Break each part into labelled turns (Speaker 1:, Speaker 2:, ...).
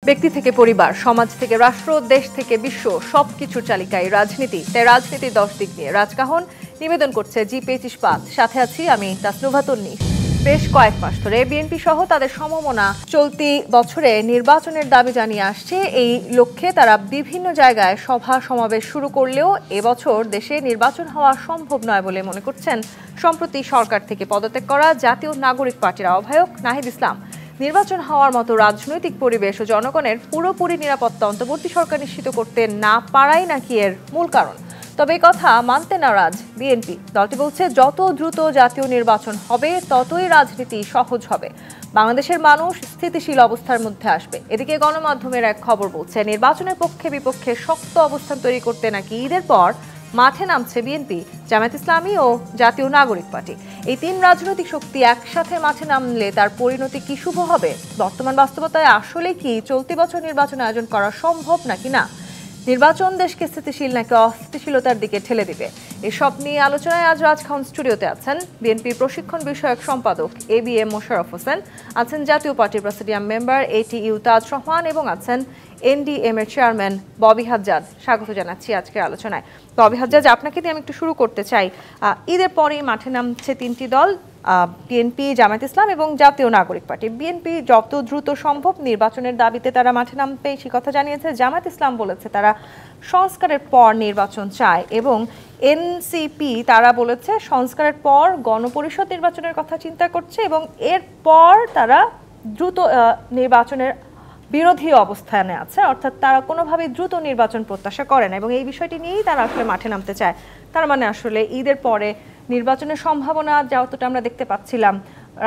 Speaker 1: ব্যক্তি থেকে পরিবার, সমাজ থেকে রাষ্ট্র, দেশ থেকে বিশ্ব সবকিছুর চালিকায় রাজনীতি। তাই রাজনীতি 10 দিক নিয়ে রাজকাহন নিবেদন করছে জি25 ইস্পাত। সাথে আছি আমি তাসনুভা তন্নিশ। বেশ কয়েক মাস ধরে বিএনপি সহ তাদের সমমনা চলতি বছরে নির্বাচনের দাবি জানিয়ে আসছে। এই লক্ষ্যে তারা বিভিন্ন জায়গায় সভা সমাবেশ শুরু করলেও এবছর দেশে নির্বাচন হওয়া সম্ভব নয় বলে মনে করছেন সম্প্রতি সরকার থেকে পদত্যাগ করা জাতীয় নাগরিক পার্টির আহ্বায়ক নাহিদ ইসলাম। নির্বাচন হওয়ার মতো রাজনৈতিক পরিবেশ ও জনগণের পুরোপুরি নিরাপত্তা অন্তর্বর্তী সরকার নিশ্চিত করতে না পারাই নাকি এর মূল কারণ। তবে এই কথা মানতে নারাজ বিএনপি। দলটি বলছে, যত দ্রুত জাতীয় নির্বাচন হবে ততই রাজনীতি সহজ হবে, বাংলাদেশের মানুষ স্থিতিশীল অবস্থার মধ্যে আসবে। এদিকে গণমাধ্যমের এক খবর বলছে, নির্বাচনের পক্ষে বিপক্ষে শক্ত অবস্থান তৈরি করতে নাকি ঈদের পর মাঠে নামছে বিএনপি, জামায়াত ইসলামী ও জাতীয় নাগরিক পার্টি। এই তিন রাজনৈতিক শক্তি একসাথে মাঠে নামলে তার পরিণতি কি শুভ হবে? বর্তমান বাস্তবতায় আসলে কি চলতি বছর নির্বাচন আয়োজন করা সম্ভব নাকি না? নির্বাচন দেশকে স্থিতিশীল নাকি অস্থিতিশীলতার দিকে ঠেলে দিবে? এসব নিয়ে আলোচনায় আজ রাজখান স্টুডিওতে আছেন বিএনপির প্রশিক্ষণ বিষয়ক সম্পাদক ABM মোশাররফ হোসেন, আছেন জাতীয় পার্টির প্রেসিডিয়াম মেম্বার ATU তাজ রহমান এবং আছেন NDM এর চেয়ারম্যান ববি হাজ্জাজ। স্বাগত জানাচ্ছি আজকের আলোচনায়। ববি হাজ্জাজ, আপনাকে দিয়ে আমি একটু শুরু করতে চাই। ঈদের পরেই মাঠে নামছে তিনটি দল, বিএনপি, জামায়াত ইসলাম এবং জাতীয় নাগরিক পার্টি। বিএনপি যত দ্রুত সম্ভব নির্বাচনের দাবিতে তারা মাঠে নামবে সে কথা জানিয়েছে। জামায়াত ইসলাম বলেছে তারা সংস্কারের পর নির্বাচন চায় এবং এনসিপি তারা বলেছে সংস্কারের পর গণপরিষদ নির্বাচনের কথা চিন্তা করছে এবং এরপর তারা দ্রুত নির্বাচনের বিরোধী অবস্থানে আছে, অর্থাৎ তারা কোনোভাবেই দ্রুত নির্বাচন প্রত্যাশা করে না এবং এই বিষয়টি নিয়েই তারা আসলে মাঠে নামতে চায়। তার মানে আসলে ঈদের পরে নির্বাচনের সম্ভাবনা যতটা আমরা দেখতে পাচ্ছিলাম,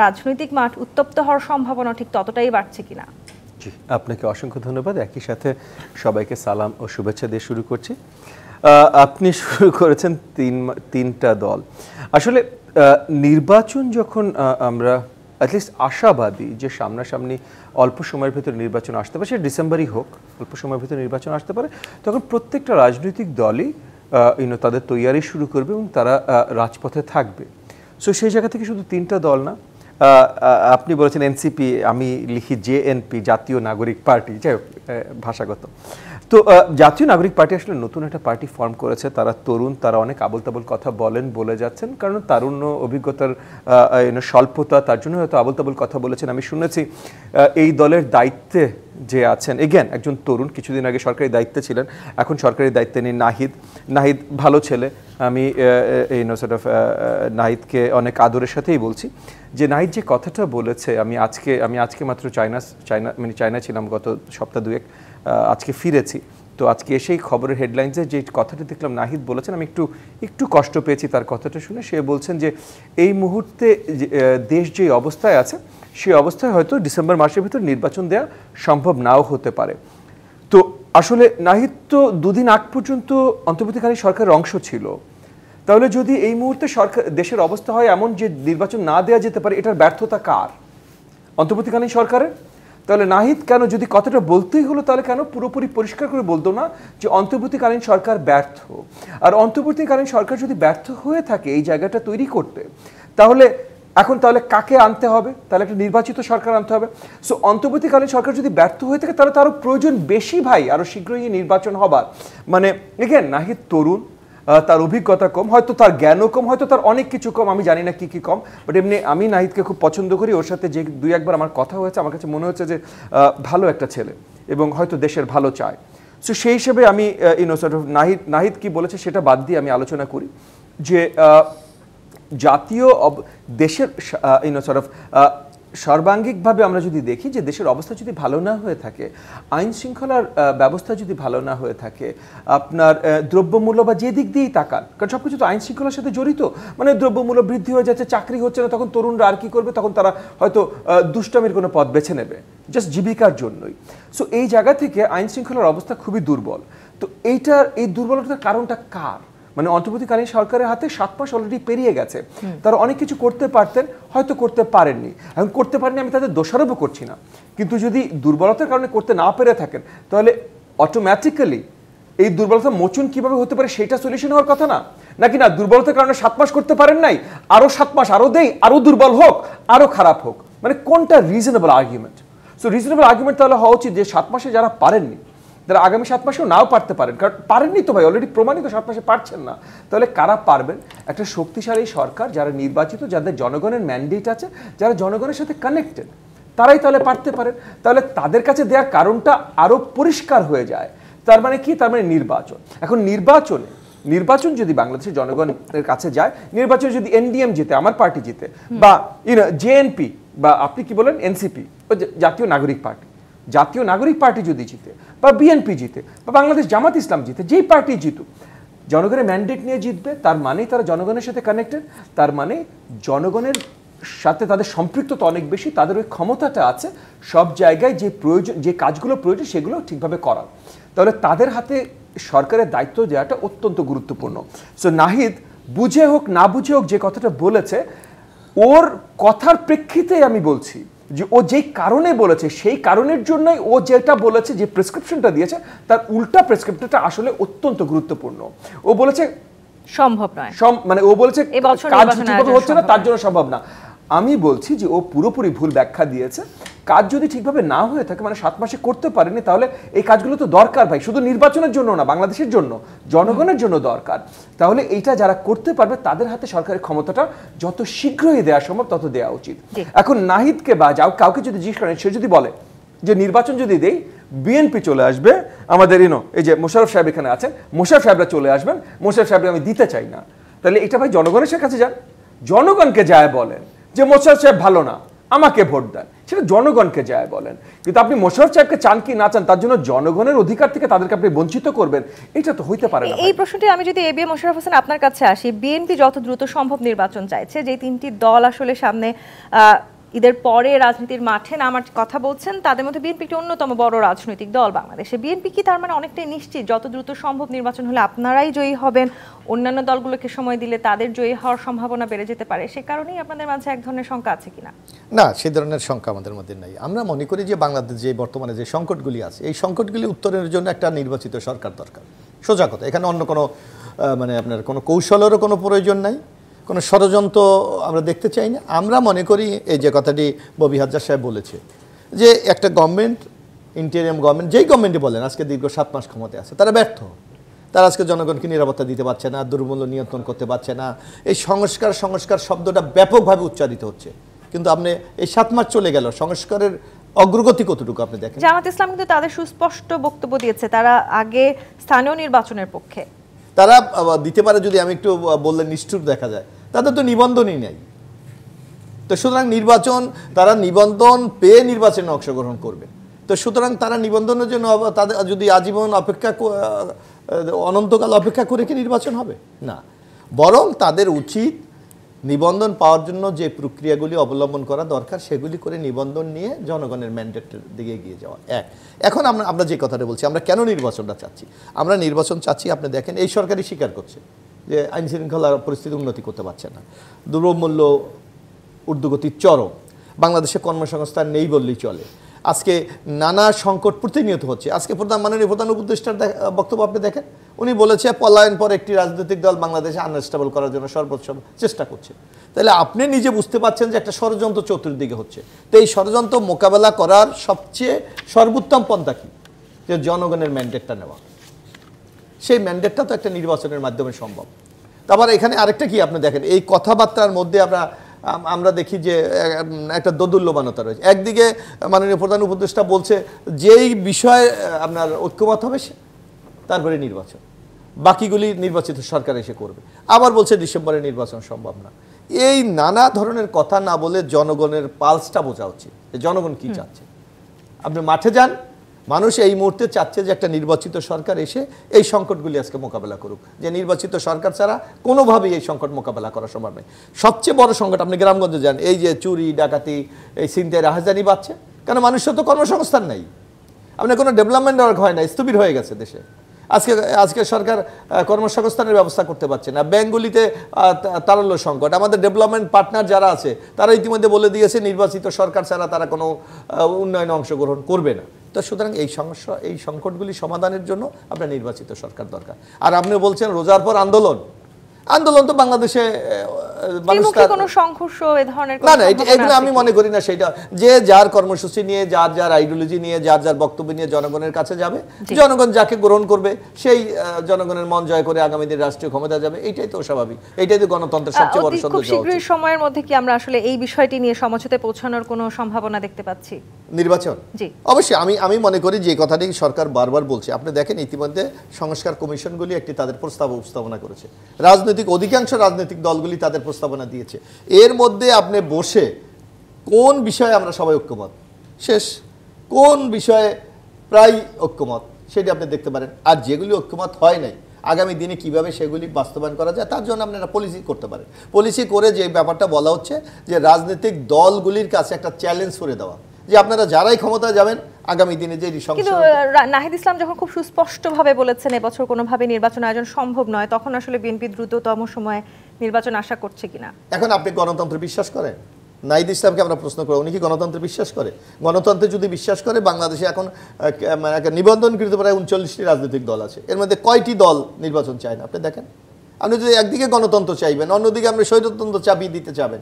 Speaker 1: রাজনৈতিক মাঠ উত্তপ্ত হওয়ার সম্ভাবনা ঠিক ততটাই বাড়ছে কিনা?
Speaker 2: জি, আপনাকে অসংখ্য ধন্যবাদ। একই সাথে সবাইকে সালাম ও শুভেচ্ছা দিয়ে শুরু করছি। আপনি শুরু করেছেন তিনটা দল। আসলে নির্বাচন যখন আমরা অ্যাটলিস্ট আশাবাদী যে সামনাসামনি অল্প সময়ের ভিতরে নির্বাচন আসতে পারে, সে ডিসেম্বরই হোক, অল্প সময়ের ভিতরে নির্বাচন আসতে পারে, তখন প্রত্যেকটা রাজনৈতিক দলই তাদের তৈয়ারি শুরু করবে এবং তারা রাজপথে থাকবে। সো সেই জায়গা থেকে শুধু তিনটা দল না, আপনি বলেছেন এনসিপি, আমি লিখি জেএনপি, জাতীয় নাগরিক পার্টি, যাই হোক ভাষাগত। তো জাতীয় নাগরিক পার্টি আসলে নতুন একটা পার্টি ফর্ম করেছে। তারা তরুণ, তারা অনেক আবল তাবল কথা বলে যাচ্ছেন, কারণ তারুণ্য, অভিজ্ঞতার স্বল্পতা, তার জন্য হয়তো আবল তাবল কথা বলেছেন। আমি শুনেছি এই দলের দায়িত্বে যে আছেন এগেন একজন তরুণ, কিছুদিন আগে সরকারি দায়িত্বে ছিলেন, এখন সরকারি দায়িত্বে নেই নাহিদ ভালো ছেলে। আমি নাহিদকে অনেক আদরের সাথেই বলছি যে নাহিদ যে কথাটা বলেছে, আমি আজকে মাত্র চায়না ছিলাম গত সপ্তাহ দুয়েক, আজকে ফিরেছি। তো আজকে এসেই খবরের হেডলাইন্সে যে কথাটা দেখলাম নাহিদ বলেছেন, আমি একটু কষ্ট পেয়েছি তার কথাটা শুনে। সে বলছেন যে এই মুহূর্তে দেশ যে অবস্থায় আছে সেই অবস্থায় হয়তো ডিসেম্বর মাসের ভিতর নির্বাচন দেওয়া সম্ভব নাও হতে পারে। তো আসলে নাহিদ তো দুদিন আগ পর্যন্ত অন্তর্বর্তীকালীন সরকারের অংশ ছিল। তাহলে যদি এই মুহূর্তে দেশের অবস্থা হয় এমন যে নির্বাচন না দেওয়া যেতে পারে, এটার ব্যর্থতা কার? অন্তর্বর্তীকালীন সরকারের? তাহলে নাহিদ কেন, যদি কথাটা বলতেই হলো তাহলে কেন পুরোপুরি পরিষ্কার করে বলতো না যে অন্তর্বর্তীকালীন সরকার ব্যর্থ? আর অন্তর্বর্তীকালীন সরকার যদি ব্যর্থ হয়ে থাকে এই জায়গাটা তৈরি করতে, তাহলে কাকে আনতে হবে? তাহলে একটা নির্বাচিত সরকার আনতে হবে। সো অন্তর্বর্তীকালীন সরকার যদি ব্যর্থ হয়ে থাকে তাহলে তারও প্রয়োজন বেশি ভাই, আরও শীঘ্রই নির্বাচন হবার। মানে এগেন নাহিদ তরুণ, তার অভিজ্ঞতা কম, হয়তো তার জ্ঞানও কম, হয়তো তার অনেক কিছু কম, আমি জানি না কি কম, বাট এমনি আমি নাহিদকে খুব পছন্দ করি। ওর সাথে যে দুই একবার আমার কথা হয়েছে, আমার কাছে মনে হচ্ছে যে ভালো একটা ছেলে এবং হয়তো দেশের ভালো চায়। সো সেই হিসেবে আমি নাহিদ কি বলেছে সেটা বাদ দিয়ে আমি আলোচনা করি যে জাতীয় দেশের সর্বাঙ্গিকভাবে আমরা যদি দেখি যে দেশের অবস্থা যদি ভালো না হয়ে থাকে, আইন শৃঙ্খলার ব্যবস্থা যদি ভালো না হয়ে থাকে, আপনার দ্রব্যমূল্য বা যে দিক দিয়েই তাকান, কারণ সব কিছু তো আইন শৃঙ্খলার সাথে জড়িত, মানে দ্রব্যমূল্য বৃদ্ধি হয়ে যাচ্ছে, চাকরি হচ্ছে না, তখন তরুণরা আর কি করবে? তখন তারা হয়তো দুষ্টামির কোনো পথ বেছে নেবে জাস্ট জীবিকার জন্যই। সো এই জায়গা থেকে আইন শৃঙ্খলার অবস্থা খুবই দুর্বল। তো এই দুর্বলতার কারণটা কার? মানে অন্তর্বর্তীকালীন সরকারের হাতে 7 মাস অলরেডি পেরিয়ে গেছে, তারা অনেক কিছু করতে পারতেন, হয়তো করতে পারেননি। এখন করতে পারেননি আমি তাদের দোষারোপও করছি না, কিন্তু যদি দুর্বলতার কারণে করতে না পেরে থাকেন তাহলে অটোমেটিক্যালি এই দুর্বলতা মোচন কিভাবে হতে পারে সেটা সলিউশন হওয়ার কথা না, নাকি না দুর্বলতার কারণে 7 মাস করতে পারেন নাই, আরো 7 মাস আরো দেই, আরো দুর্বল হোক, আরো খারাপ হোক, মানে কোনটা reasonable argument? So reasonable argument তাহলে হওয়া উচিত যে 7 মাসে যারা পারেননি, যারা আগামী 7 মাসেও নাও পারতে পারেন, কারণ পারেননি তো ভাই, অলরেডি প্রমাণিত 7 মাসে পারছেন না, তাহলে কারা পারবেন? একটা শক্তিশালী সরকার, যারা নির্বাচিত, যাদের জনগণের ম্যান্ডেট আছে, যারা জনগণের সাথে কানেক্টেড, তারাই তাহলে পারতে পারেন। তাহলে তাদের কাছে দেওয়ার কারণটা আরো পরিষ্কার হয়ে যায়। তার মানে কি? তার মানে নির্বাচন। এখন নির্বাচন যদি বাংলাদেশের জনগণের কাছে যায়, নির্বাচন যদি এনডিএম জিতে, আমার পার্টি জিতে, বা জেএনপি, বা আপনি কি বলেন এনসিপি, জাতীয় নাগরিক পার্টি যদি জিতে, বা বিএনপি জিতে, বা বাংলাদেশ জামাত ইসলাম জিতে, যেই পার্টি জিতুক, জনগণের ম্যান্ডেট নিয়ে জিতবে, তার মানেই তারা জনগণের সাথে কানেক্টেড, তার মানে জনগণের সাথে তাদের সম্পৃক্ততা অনেক বেশি, তাদের ওই ক্ষমতাটা আছে সব জায়গায় যে প্রয়োজন, যে কাজগুলো প্রয়োজন সেগুলো ঠিকভাবে করার। তাহলে তাদের হাতে সরকারের দায়িত্ব দেওয়াটা অত্যন্ত গুরুত্বপূর্ণ। সো নাহিদ বুঝে হোক না বুঝে হোক যে কথাটা বলেছে, ওর কথার প্রেক্ষিতে আমি বলছি যে ও যেই কারণে বলেছে, সেই কারণের জন্যই ও যেটা বলেছে, যে প্রেসক্রিপশনটা দিয়েছে, তার উল্টা প্রেসক্রিপশনটা আসলে অত্যন্ত গুরুত্বপূর্ণ। ও বলেছে
Speaker 1: সম্ভব নয়,
Speaker 2: মানে ও বলেছে কাজ ঠিকভাবে হচ্ছে না, তার জন্য সম্ভব না। আমি বলছি যে ও পুরোপুরি ভুল ব্যাখ্যা দিয়েছে। কাজ যদি ঠিকভাবে না হয়ে থাকে, মানে 7 মাসে করতে পারেনি, তাহলে এই কাজগুলো তো দরকার ভাই, শুধু নির্বাচনের জন্য না, বাংলাদেশের জন্য, জনগণের জন্য দরকার। তাহলে এইটা যারা করতে পারবে, তাদের হাতে সরকারের ক্ষমতাটা যত শীঘ্রই দেওয়া সম্ভব তত দেওয়া উচিত। এখন নাহিদকে বা কাউকে যদি জিজ্ঞেস করেন, সে যদি বলে যে নির্বাচন যদি দেই, বিএনপি চলে আসবে, আমাদের এই যে মোশাররফ সাহেব এখানে আছেন, মোশাররফ সাহেবরা চলে আসবেন, মোশাররফ সাহেবরা আমি দিতে চাই না, তাহলে এটা ভাই জনগণের কাছে যান, জনগণকে যায় বলেন যে মোশাররফ সাহেব ভালো না, আমাকে ভোট দেন, সেটা জনগণকে যায় বলেন। কিন্তু আপনি মোশাররফ সাহেবকে চান কি না চান, তার জন্য জনগণের অধিকার থেকে তাদেরকে আপনি বঞ্চিত করবেন, এটা তো হইতে পারে না।
Speaker 1: এই প্রশ্নটি আমি যদি এবিএম মোশাররফ হোসেন আপনার কাছে আসি, বিএনপি যত দ্রুত সম্ভব নির্বাচন চাইছে, যে 3টি দল আসলে সামনে ঈদের পরে রাজনীতির মাঠে নামার কথা বলছেন, তাদের মধ্যে বিএনপি একটি অন্যতম বড় রাজনৈতিক দল বাংলাদেশে। বিএনপি কি তার মানে অনেকটাই নিশ্চিত যত দ্রুত সম্ভব নির্বাচন হলে আপনারাই জয়ী হবেন, অন্যান্য দলগুলোকে সময় দিলে তাদের জয়ী হওয়ার সম্ভাবনা বেড়ে যেতে পারে? সে কারণেই আপনাদের মাঝে এক ধরনের শঙ্কা আছে কিনা?
Speaker 3: না, সে ধরনের শঙ্কা আমাদের মধ্যে নাই। আমরা মনে করি যে বাংলাদেশ যে বর্তমানে যে সংকটগুলি আছে, এই সংকটগুলি উত্তরের জন্য একটা নির্বাচিত সরকার দরকার, সোজা কথা। এখানে অন্য কোনো মানে আপনার কোনো কৌশলেরও কোনো প্রয়োজন নাই, কোনো ষড়যন্ত্র আমরা দেখতে চাই না। আমরা মনে করি এই যে কথাটি ববি হাজরা সাহেব বলেছে, যে একটা গভর্নমেন্ট, ইন্টেরিয়াম গভর্নমেন্ট, যেই গভর্নমেন্টই বলেন, আজকে দীর্ঘ 7 মাস ক্ষমতায় আছে, তারা ব্যর্থ। তারা আজকে জনগণকে নিরাপত্তা দিতে পারছে না, দুর্মূল্য নিয়ন্ত্রণ করতে পারছে না। এই সংস্কার শব্দটা ব্যাপকভাবে উচ্চারিত হচ্ছে, কিন্তু আপনি এই 7 মাস চলে গেল, সংস্কারের অগ্রগতি কতটুকু আপনি দেখেন?
Speaker 1: জামাত ইসলাম কিন্তু তাদের সুস্পষ্ট বক্তব্য দিয়েছে, তারা আগে স্থানীয় নির্বাচনের পক্ষে।
Speaker 3: তারা দিতে পারে, যদি আমি একটু বললে নিষ্ঠুর দেখা যায়, তাদের তো নিবন্ধনই নেই। তো সুতরাং তারা নিবন্ধন পেয়ে নির্বাচনে অংশগ্রহণ করবে। তো সুতরাং তারা নিবন্ধনের জন্য তাদের যদি আজীবন অনন্তকাল অপেক্ষা করে কি নির্বাচন হবে? না, বরং তাদের উচিত নিবন্ধন পাওয়ার জন্য যে প্রক্রিয়াগুলি অবলম্বন করা দরকার, সেগুলি করে নিবন্ধন নিয়ে জনগণের ম্যান্ডেটের দিকে এগিয়ে যাওয়া। এখন আমরা যে কথাটা বলছি, আমরা কেন নির্বাচনটা চাচ্ছি? আমরা নির্বাচন চাচ্ছি, আপনি দেখেন এই সরকারই স্বীকার করছে যে আইন শৃঙ্খলার পরিস্থিতি উন্নতি করতে পারছে না, দ্রব্যমূল্য ঊর্ধ্বগতির চরম, বাংলাদেশে কর্মসংস্থান নেই বললেই চলে, আজকে নানা সংকট প্রতিনিয়ত হচ্ছে। আজকে মাননীয় প্রধান উপদেষ্টার বক্তব্য আপনি দেখেন, উনি বলেছে পলায়ন পর একটি রাজনৈতিক দল বাংলাদেশে আনস্টেবল করার জন্য সর্বোচ্চ চেষ্টা করছে। তাহলে আপনি নিজে বুঝতে পারছেন যে একটা ষড়যন্ত্র চতুর্দিকে হচ্ছে। তো এই ষড়যন্ত্র মোকাবেলা করার সবচেয়ে সর্বোত্তম পন্থা কি? যে জনগণের ম্যান্ডেটটা নেওয়া। সেই ম্যান্ডেটটা তো একটা নির্বাচনের মাধ্যমে সম্ভব। তারপর এখানে আরেকটা কি আপনি দেখেন, এই কথাবার্তার মধ্যে আমরা দেখি যে একটা দোদুল্যমানতা রয়েছে। একদিকে মাননীয় প্রধান উপদেষ্টা বলছে যেই বিষয়ে আপনার ঐক্যমত হবে তারপরে নির্বাচন, বাকিগুলি নির্বাচিত সরকার এসে করবে। আবার বলছে ডিসেম্বরে নির্বাচন সম্ভব না। এই নানা ধরনের কথা না বলে জনগণের পালসটা বোঝা উচিত, জনগণ কি চাচ্ছে। আপনি মাঠে যান, মানুষ এই মুহূর্তে চাচ্ছে যে একটা নির্বাচিত সরকার এসে এই সংকটগুলি আজকে মোকাবেলা করুক। যে নির্বাচিত সরকার ছাড়া কোনোভাবেই এই সংকট মোকাবেলা করা সম্ভব নয়। সবচেয়ে বড় সংকট, আপনি গ্রামগঞ্জে যান, এই যে চুরি ডাকাতি, এই ছিনতাই রাহাজানি বাড়ছে, কেন? মানুষের তো কর্মসংস্থান নেই, আপনার কোনো ডেভেলপমেন্ট হয় না, স্থবির হয়ে গেছে দেশে। আজকে সরকার কর্মসংস্থানের ব্যবস্থা করতে পারছে না, ব্যাংকগুলিতে তারল্য সংকট। আমাদের ডেভেলপমেন্ট পার্টনার যারা আছে তারা ইতিমধ্যে বলে দিয়েছে নির্বাচিত সরকার ছাড়া তারা কোনো উন্নয়নে অংশগ্রহণ করবে না। তো সুতরাং এই সংকটগুলি সমাধানের জন্য আপনার নির্বাচিত সরকার দরকার। আর আপনি বলছেন রোজার পর আন্দোলন তো বাংলাদেশে মানুষ
Speaker 1: কোনো সংঘর্ষ এ ধরনের
Speaker 3: না না এগুলো আমি মনে করি না। সেটা যে যার কর্মসূচি নিয়ে, যার যার আইডিওলজি নিয়ে, যার যার বক্তব্য নিয়ে জনগণের কাছে যাবে, জনগণ যাকে গ্রহণ করবে সেই জনগণের মন জয় করে আগামী দিন রাষ্ট্রীয় ক্ষমতা যাবে। এইটাই তো স্বাভাবিক, এইটাই তো গণতন্ত্রের সবচেয়ে বড় সৌন্দর্য।
Speaker 1: খুব শীঘ্রই সময়ের মধ্যে কি আমরা আসলে এই বিষয়টি নিয়ে সমঝোতায় পৌঁছানোর কোনো সম্ভাবনা দেখতে পাচ্ছি?
Speaker 3: নির্বাচন অবশ্যই আমি মনে করি যে কথাটি সরকার বারবার বলছে। আপনি দেখেন ইতিমধ্যে সংস্কার কমিশনগুলি একটি তাদের প্রস্তাব উপস্থাপনা করেছে, অধিকাংশ রাজনৈতিক দলগুলি তাদের প্রস্তাবনা দিয়েছে। এর মধ্যে আপনি বসে কোন বিষয়ে আমরা সবাই ঐক্যমত, শেষ কোন বিষয়ে প্রায় ঐক্যমত, সেটি আপনি দেখতে পারেন। আর যেগুলি ঐক্যমত হয় নাই, আগামী দিনে কিভাবে সেগুলি বাস্তবায়ন করা যায় তার জন্য আপনারা পলিসি করতে পারেন। পলিসি করে যে ব্যাপারটা বলা হচ্ছে যে রাজনৈতিক দলগুলির কাছে একটা চ্যালেঞ্জ করে দেওয়া, যে আপনারা যারাই ক্ষমতায় যাবেন আগামী দিনে যে
Speaker 1: কিন্তু নাহিদ ইসলাম যখন খুব সুস্পষ্টভাবে বলেছেন এবছর কোনোভাবে নির্বাচন আয়োজন সম্ভব নয়, তখন আসলে বিএনপি দ্রুততম সময়ে নির্বাচন আশা করছে কিনা? এখন
Speaker 3: আপনি গণতন্ত্রে বিশ্বাস করেন? নাহিদ ইসলামকে আমরা প্রশ্ন করব, উনি কি গণতন্ত্রে বিশ্বাস করে? গণতন্ত্রে যদি বিশ্বাস করে, বাংলাদেশে এখন নিবন্ধনকৃত প্রায় 39টি রাজনৈতিক দল আছে, এর মধ্যে কয়টি দল নির্বাচন চায় না? আপনি দেখেন। আপনি যদি একদিকে গণতন্ত্র চাইবেন, অন্যদিকে আপনি স্বৈরতন্ত্র চাপিয়ে দিতে চাবেন,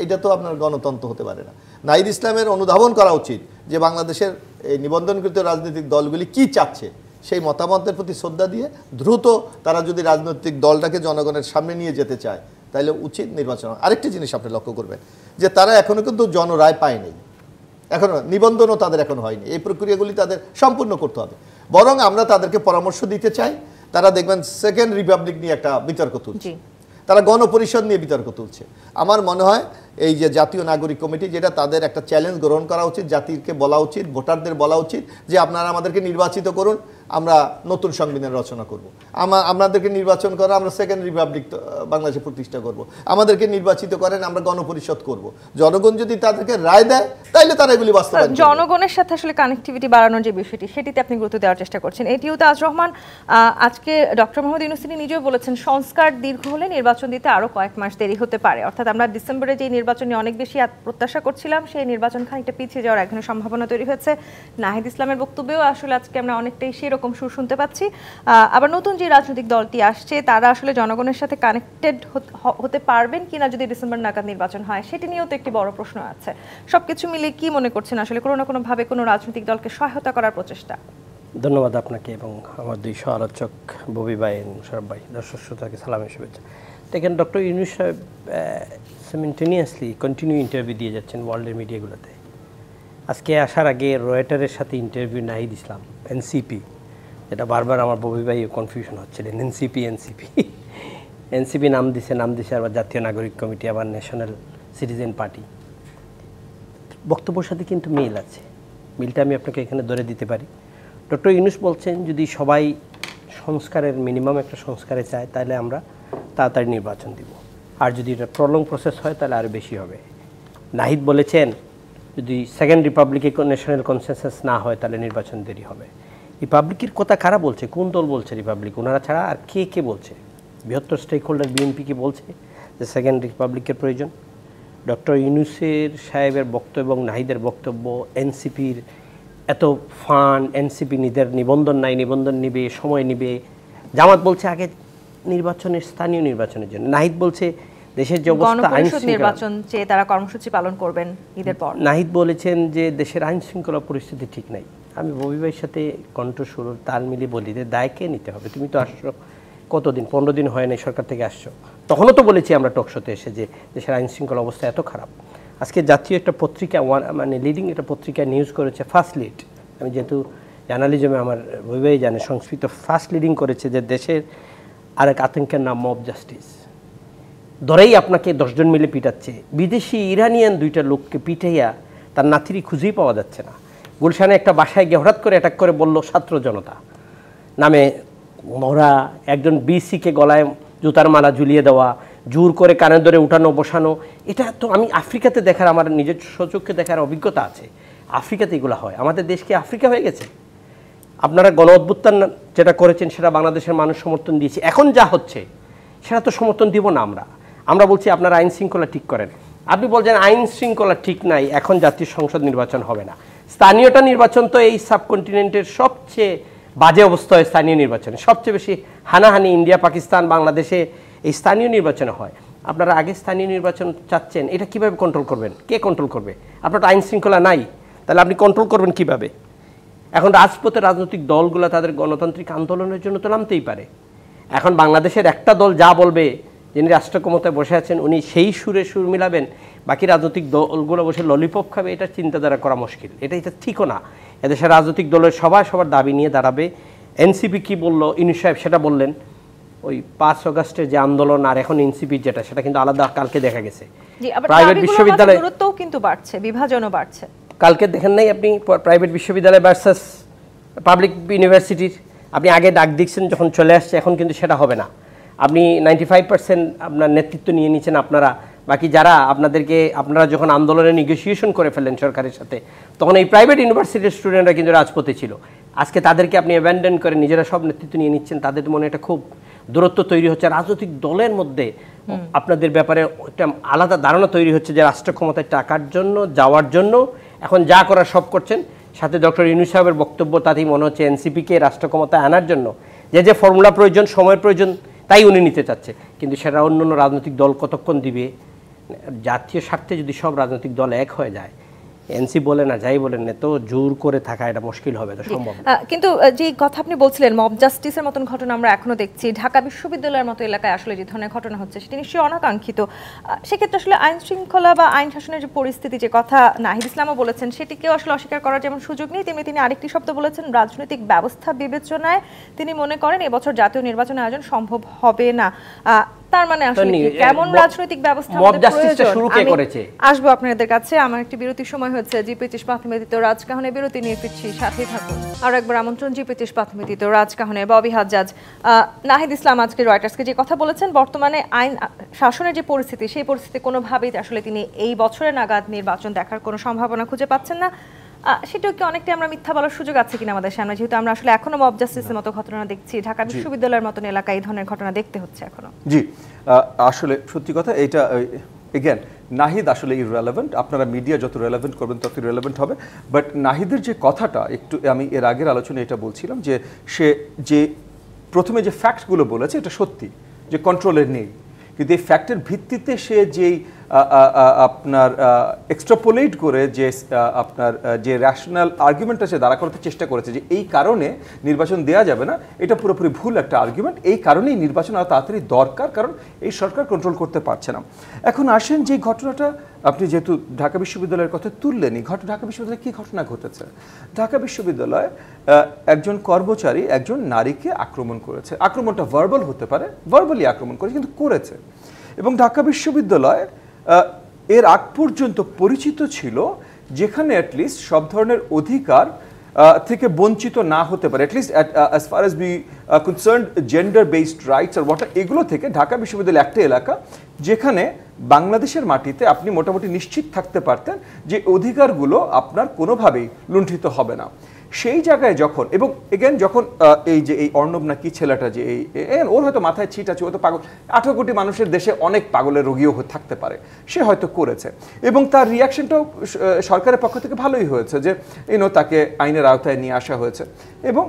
Speaker 3: এটা তো আপনার গণতন্ত্র হতে পারে না। নাহিদ ইসলামের অনুধাবন করা উচিত যে বাংলাদেশের এই নিবন্ধনকৃত রাজনৈতিক দলগুলি কি চাচ্ছে, সেই মতামতের প্রতি শ্রদ্ধা দিয়ে দ্রুত তারা যদি রাজনৈতিক দলটাকে জনগণের সামনে নিয়ে যেতে চায় তাহলে উচিত নির্বাচন। আরেকটি জিনিস আপনি লক্ষ্য করবেন যে তারা এখনো কিন্তু জনরায় পায়নি, এখনো নিবন্ধনও তাদের এখন হয়নি। এই প্রক্রিয়াগুলি তাদের সম্পূর্ণ করতে হবে। বরং আমরা তাদেরকে পরামর্শ দিতে চাই, তারা দেখবেন সেকেন্ড রিপাবলিক নিয়ে একটা বিতর্ক তুলছে, তারা গণপরিষদ নিয়ে বিতর্ক তুলছে। আমার মনে হয় এই যে জাতীয় নাগরিক কমিটি, যেটা তাদের একটা চ্যালেঞ্জ গ্রহণ করা উচিত, জাতিকে বলা উচিত, ভোটারদের বলা উচিত যে আপনারা আমাদেরকে নির্বাচিত করুন, আমরা নতুন সংবিধান রচনা করব। আমাদেরকে নির্বাচন করা, আমরা সেকেন্ড রিপাবলিক বাংলাদেশে প্রতিষ্ঠা করব। আমাদেরকে নির্বাচিত করেন, আমরা গণপরিষদ করব। জনগণ যদি তাদেরকে রায় দেয় তাহলে তারা এগুলি বাস্তবায়ন করবে।
Speaker 1: জনগণের সাথে আসলে কানেক্টিভিটি বাড়ানোর যে বিষয়টি, সেটিতে আপনি গুরুত্ব দেওয়ার চেষ্টা করছেন। এটিও তাজ রহমান, আজকে ডক্টর মোহাম্মদ ইউনূস নিজেও বলেছেন সংস্কার দীর্ঘ হলে নির্বাচন দিতে আরো কয়েক মাস দেরি হতে পারে। অর্থাৎ আমরা ডিসেম্বরে যে নির্বাচন নিয়ে অনেক বেশি প্রত্যাশা করছিলাম, সেই নির্বাচন খানিকটা পিছিয়ে যাওয়ার এখন সম্ভাবনা তৈরি হয়েছে। নাহিদ ইসলামের বক্তব্যেও আসলে আজকে আমরা অনেকটাই সেরকম সুর শুনতে পাচ্ছি। আবার নতুন যে রাজনৈতিক দলটি আসছে তারা আসলে জনগণের সাথে কানেক্টেড হতে পারবেন কিনা যদি ডিসেম্বর নাগাদ নির্বাচন হয়, সেটি নিয়েও তো একটি বড় প্রশ্ন আছে। সবকিছু মিলে কি মনে করছেন আসলে কোনো না কোনো ভাবে কোনো রাজনৈতিক দলকে সহায়তা করার প্রচেষ্টা?
Speaker 4: ধন্যবাদ আপনাকে এবং আমার দুই সহ-আলোচক ববি ভাই, মুশারফ ভাই, দর্শক শ্রোতাকে সালামের শুভেচ্ছা। দেখেন, ডক্টর ইউনূস সাহেব সিমিলটেনিয়াসলি কন্টিনিউ ইন্টারভিউ দিয়ে যাচ্ছেন ওয়ার্ল্ডের মিডিয়াগুলোতে। আজকে আসার আগে রয়টারের সাথে ইন্টারভিউ নাহিদ ইসলাম, এনসিপি, এটা বারবার আমার ববি ভাই কনফিউশন হচ্ছিলেন, এনসিপি নাম দিছে আবার জাতীয় নাগরিক কমিটি, আবার ন্যাশনাল সিটিজেন পার্টি। বক্তব্যের সাথে কিন্তু মিল আছে, মিলটা আমি আপনাকে এখানে ধরে দিতে পারি। ডক্টর ইউনূস বলছেন যদি সবাই সংস্কারের মিনিমাম একটা সংস্কারে চায় তাহলে আমরা তাড়াতাড়ি নির্বাচন দিব, আর যদি এটা প্রলং প্রসেস হয় তাহলে আরও বেশি হবে। নাহিদ বলেছেন যদি সেকেন্ড রিপাবলিকে ন্যাশনাল কনসেনসাস না হয় তাহলে নির্বাচন দেরি হবে। রিপাবলিকের কথা কারা বলছে? কোন দল বলছে রিপাবলিক? ওনারা ছাড়া আর কে বলছে? বৃহত্তর স্টেক হোল্ডার বিএনপি কি বলছে যে সেকেন্ড রিপাবলিকের প্রয়োজন? ডক্টর ইউনূসের সাহেবের বক্তব্য এবং নাহিদের বক্তব্য, এনসিপির এত ফান্ড, এনসিপি নিজের নিবন্ধন নাই, নিবন্ধন নিবে, সময় নিবে। জামাত বলছে আগে নির্বাচনের, স্থানীয় নির্বাচনের জন্য। নাহিদ বলছে দেশের যে অবস্থা, আইন
Speaker 1: নির্বাচন চেয়ে তারা কর্মসূচি পালন করবেন ঈদের পর।
Speaker 4: নাহিদ বলেছেন যে দেশের আইন শৃঙ্খলা পরিস্থিতি ঠিক নাই। আমি ববি ভাইয়ের সাথে কণ্ঠস্বর তাল মিলিয়ে বলি যে দায় কে নিতে হবে? তুমি তো আসছো কতদিন, 15 দিন হয় নাই সরকার থেকে আসছো, তখনও তো বলেছি আমরা টকশোতে এসে যে দেশের আইন শৃঙ্খলা অবস্থা এত খারাপ। আজকে জাতীয় একটা পত্রিকা, মানে লিডিং একটা পত্রিকা নিউজ করেছে, ফার্স্ট লিড, আমি যেহেতু জার্নালিজমে আমার ববি ভাই জানে, সংস্কৃত ফার্স্ট লিডিং করেছে যে দেশের আরেক আতঙ্কের নাম মব জাস্টিস। ধরেই আপনাকে 10 জন মিলে পিটাচ্ছে, বিদেশি ইরানিয়ান 2টা লোককে পিটাইয়া তার নাতিরি খুঁজেই পাওয়া যাচ্ছে না। গুলশানে একটা বাসায় গিয়ে হঠাৎ করে অ্যাটাক করে বলল ছাত্র জনতা নামে, ওরা একজন বিসিকে গলায় জুতার মালা ঝুলিয়ে দেওয়া, জোর করে কানে ধরে উঠানো বসানো। এটা তো আমি আফ্রিকাতে দেখার, আমার নিজের সচক্ষে দেখার অভিজ্ঞতা আছে। আফ্রিকাতে এগুলো হয়, আমাদের দেশ কি আফ্রিকা হয়ে গেছে? আপনারা গণ অভ্যুত্থান যেটা করেছেন সেটা বাংলাদেশের মানুষ সমর্থন দিয়েছে, এখন যা হচ্ছে সেটা তো সমর্থন দিব না। আমরা বলছি আপনারা আইন শৃঙ্খলা ঠিক করেন। আপনি বলছেন আইন শৃঙ্খলা ঠিক নাই, এখন জাতীয় সংসদ নির্বাচন হবে না। স্থানীয়টা নির্বাচন তো এই সাবকন্টিনেন্টের সবচেয়ে বাজে অবস্থা হয়। স্থানীয় নির্বাচনে সবচেয়ে বেশি হানাহানি ইন্ডিয়া, পাকিস্তান, বাংলাদেশে এই স্থানীয় নির্বাচনে হয়। আপনারা আগে স্থানীয় নির্বাচন চাচ্ছেন, এটা কিভাবে কন্ট্রোল করবেন? কে কন্ট্রোল করবে? আপনার তো আইন শৃঙ্খলা নাই, তাহলে আপনি কন্ট্রোল করবেন কিভাবে? এখন রাজপথে রাজনৈতিক দলগুলো তাদের গণতান্ত্রিক আন্দোলনের জন্য তো নামতেই পারে। এখন বাংলাদেশের একটা দল যা বলবে, যিনি রাষ্ট্র ক্ষমতায় বসে আছেন উনি সেই সুরে সুর মিলাবেন, বাকি রাজনৈতিক দলগুলো বসে ললিপপ খাবে, এটা চিন্তাধারা করা মুশকিল। এটা ঠিকও না। এদেশের রাজনৈতিক দলের সবাই সবার দাবি নিয়ে দাঁড়াবে। এনসিপি কি বললো, ইউনূস সাহেব সেটা বললেন। ওই 5 আগস্টের যে আন্দোলন আর এখন এনসিপির যেটা, সেটা কিন্তু আলাদা। কালকে দেখা গেছে প্রাইভেট বিশ্ববিদ্যালয়
Speaker 1: দূরত্বও কিন্তু বাড়ছে, বিভাজনও বাড়ছে।
Speaker 4: কালকে দেখেন নাই আপনি প্রাইভেট বিশ্ববিদ্যালয় ভার্সাস পাবলিক ইউনিভার্সিটির? আপনি আগে ডাক দিচ্ছেন, যখন চলে আসছে এখন কিন্তু সেটা হবে না। আপনি 95% আপনার নেতৃত্ব নিয়ে নিচ্ছেন আপনারা, বাকি যারা আপনারা যখন আন্দোলনে নেগোসিয়েশন করে ফেলেন সরকারের সাথে, তখন এই প্রাইভেট ইউনিভার্সিটির স্টুডেন্টরা কিন্তু রাজপথে ছিল। আজকে তাদেরকে আপনি অ্যাবান্ডন করে নিজেরা সব নেতৃত্ব নিয়ে নিচ্ছেন, তাদের মনে একটা খুব দূরত্ব তৈরি হচ্ছে। রাজনৈতিক দলের মধ্যে আপনাদের ব্যাপারে একটা আলাদা ধারণা তৈরি হচ্ছে যে রাষ্ট্র ক্ষমতায় টাকার জন্য, যাওয়ার জন্য এখন যা করার সব করছেন। সাথে ডক্টর ইউনূস সাহেবের বক্তব্য তাতেই মনে হচ্ছে এনসিপিকে রাষ্ট্র ক্ষমতায় আনার জন্য যে ফর্মুলা প্রয়োজন, সময়ের প্রয়োজন, তাই উনি নিতে চাচ্ছে। কিন্তু সেটা অন্য অন্য রাজনৈতিক দল কতক্ষণ দিবে? জাতীয় স্বার্থে যদি সব রাজনৈতিক দল এক হয়ে যায়, এনসি বলে না যাই বলেন না, তো জোর করে থাকা এটা মুশকিল হবে, তো সম্ভব।
Speaker 1: কিন্তু যে কথা আপনি বলছিলেন, মব জাস্টিসের মতন ঘটনা আমরা এখনো দেখছি। ঢাকা বিশ্ববিদ্যালয়ের মতো এলাকায় আসলে যে ধরনের ঘটনা হচ্ছে সেটি নিশ্চয়ই অনাকাঙ্ক্ষিত। সেক্ষেত্রে আসলে আইন শৃঙ্খলা বা আইন শাসনের যে পরিস্থিতি, যে কথা নাহিদ ইসলামও বলেছেন, সেটিকেও আসলে অস্বীকার করার যেমন সুযোগ নেই, তেমনি তিনি আরেকটি শব্দ বলেছেন, রাজনৈতিক ব্যবস্থা বিবেচনায় তিনি মনে করেন এবছর জাতীয় নির্বাচন আয়োজন সম্ভব হবে না। তার মানে আসলে কেমন রাজনৈতিক ব্যবস্থা আমাদের প্রয়োজন? আসবো আপনাদের কাছে। আমার একটি বিরতির সময় হচ্ছে। জি25 প্রাথমিক রাজকাহনে বিরতি নিয়ে ফিরছি, সাথেই থাকুন। আর একবার আমন্ত্রণ জি25 প্রাথমিক রাজকাহনে ববি হাজ্জাজ। নাহিদ ইসলাম আজকে রয়টার্সকে যে কথা বলেছেন, বর্তমানে আইন শাসনের যে পরিস্থিতি, সেই পরিস্থিতি কোনোভাবেই আসলে তিনি এই বছরের নাগাদ নির্বাচন দেখার কোনো সম্ভাবনা খুঁজে পাচ্ছেন না। সেটাও কি অনেকটা আমরা মিথ্যা বলার সুযোগ আছে কিনা আমাদের সামনে, যেহেতু আমরা আসলে এখনো মব জাস্টিসের মতো ঘটনা দেখছি, ঢাকা বিশ্ববিদ্যালয়ের মতন এলাকায় এই ধরনের ঘটনা দেখতে হচ্ছে এখনো?
Speaker 2: জি, আসলে সত্যি কথা, এটা এগেন নাহিদ আসলে ইররেলেভেন্ট। আপনারা মিডিয়া যত রেলেভেন্ট করবেন তত রেলেভেন্ট হবে। বাট নাহিদের যে কথাটা, একটু আমি এর আগের আলোচনায় এটা বলছিলাম যে সে যে প্রথমে যে ফ্যাক্টগুলো বলেছে এটা সত্যি যে কন্ট্রোলের নেই, কিন্তু এই ফ্যাক্টের ভিত্তিতে সে যেই আপনার এক্সট্রাপোলেট করে যে আপনার যে র্যাশনাল আর্গুমেন্টটা সে দাঁড়া করতে চেষ্টা করেছে যে এই কারণে নির্বাচন দেওয়া যাবে না, এটা পুরোপুরি ভুল একটা আর্গুমেন্ট। এই কারণেই নির্বাচন আরও তাড়াতাড়ি দরকার, কারণ এই সরকার কন্ট্রোল করতে পারছে না। এখন আসেন যে ঘটনাটা আপনি যেহেতু ঢাকা বিশ্ববিদ্যালয়ের কথা তুললেনই, ঢাকা বিশ্ববিদ্যালয়ে কী ঘটনা ঘটেছে? ঢাকা বিশ্ববিদ্যালয়ে একজন কর্মচারী একজন নারীকে আক্রমণ করেছে। আক্রমণটা ভার্বাল হতে পারে, ভার্বালি আক্রমণ করেছে, কিন্তু করেছে। এবং ঢাকা বিশ্ববিদ্যালয় এর আগ পর্যন্ত পরিচিত ছিল যেখানে অ্যাটলিস্ট সব ধরনের অধিকার থেকে বঞ্চিত না হতে পারে, at least as far as be concerned gender based rights আর ওয়াটার, এগুলো থেকে ঢাকা বিশ্ববিদ্যালয় একটা এলাকা যেখানে বাংলাদেশের মাটিতে আপনি মোটামুটি নিশ্চিত থাকতে পারতেন যে অধিকারগুলো আপনার কোনোভাবেই লুণ্ঠিত হবে না। সেই জায়গায় যখন, এবং এগেন যখন এই যে এই অর্ণব না কি ছেলেটা, যে এই ওর হয়তো মাথায় ছিট আছে, ও তো পাগল, 18 কোটি মানুষের দেশে অনেক পাগলের রোগীও থাকতে পারে, সে হয়তো করেছে এবং তার রিয়াকশনটাও সরকারের পক্ষ থেকে ভালোই হয়েছে যে তাকে আইনের আওতায় নিয়ে আসা হয়েছে এবং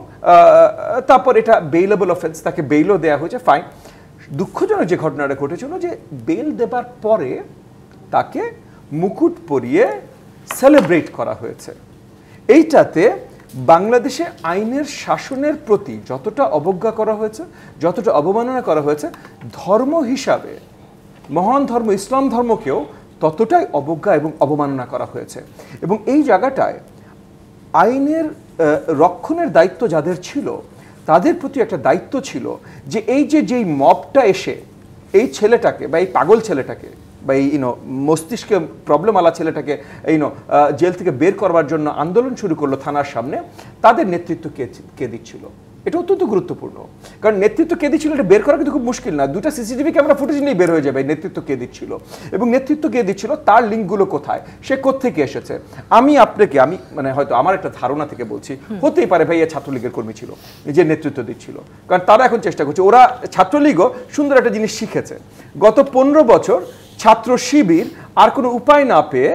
Speaker 2: তারপর এটা বেইলেবল অফেন্স, তাকে বেইলও দেওয়া হয়েছে, ফাইন। দুঃখজনক যে ঘটনাটা ঘটেছিল যে বেল দেবার পরে তাকে মুকুট পরিয়ে সেলিব্রেট করা হয়েছে। এইটাতে বাংলাদেশে আইনের শাসনের প্রতি যতটা অবজ্ঞা করা হয়েছে, যতটা অবমাননা করা হয়েছে, ধর্ম হিসাবে মহান ধর্ম ইসলাম ধর্মকেও ততটাই অবজ্ঞা এবং অবমাননা করা হয়েছে। এবং এই জায়গাটায় আইনের রক্ষণের দায়িত্ব যাদের ছিল তাদের প্রতি একটা দায়িত্ব ছিল যে এই যেই মবটা এসে এই ছেলেটাকে বা এই পাগল ছেলেটাকে বা এই মস্তিষ্কে প্রবলেম আলা ছেলেটাকে জেল থেকে বের করবার জন্য আন্দোলন শুরু করলো থানার সামনে, তাদের নেতৃত্ব কে দিচ্ছিল? এটা অত্যন্ত গুরুত্বপূর্ণ, কারণ নেতৃত্ব কে দিচ্ছিল এটা বের করা কিন্তু খুব মুশকিল না। 2টা সিসিটিভি ক্যামেরা ফুটেজ নিয়ে বের হয়ে যাবে নেতৃত্ব কে দিচ্ছিল, এবং নেতৃত্ব কে দিচ্ছিল তার লিঙ্কগুলো কোথায়, সে কোত্থেকে এসেছে। আমি মানে হয়তো আমার একটা ধারণা থেকে বলছি, হতেই পারে ভাই ছাত্রলীগের কর্মী ছিল যে নেতৃত্ব দিচ্ছিল, কারণ তারা এখন চেষ্টা করছে, ওরা ছাত্রলীগও সুন্দর একটা জিনিস শিখেছে, গত 15 বছর ছাত্র শিবির আর কোনো উপায় না পেয়ে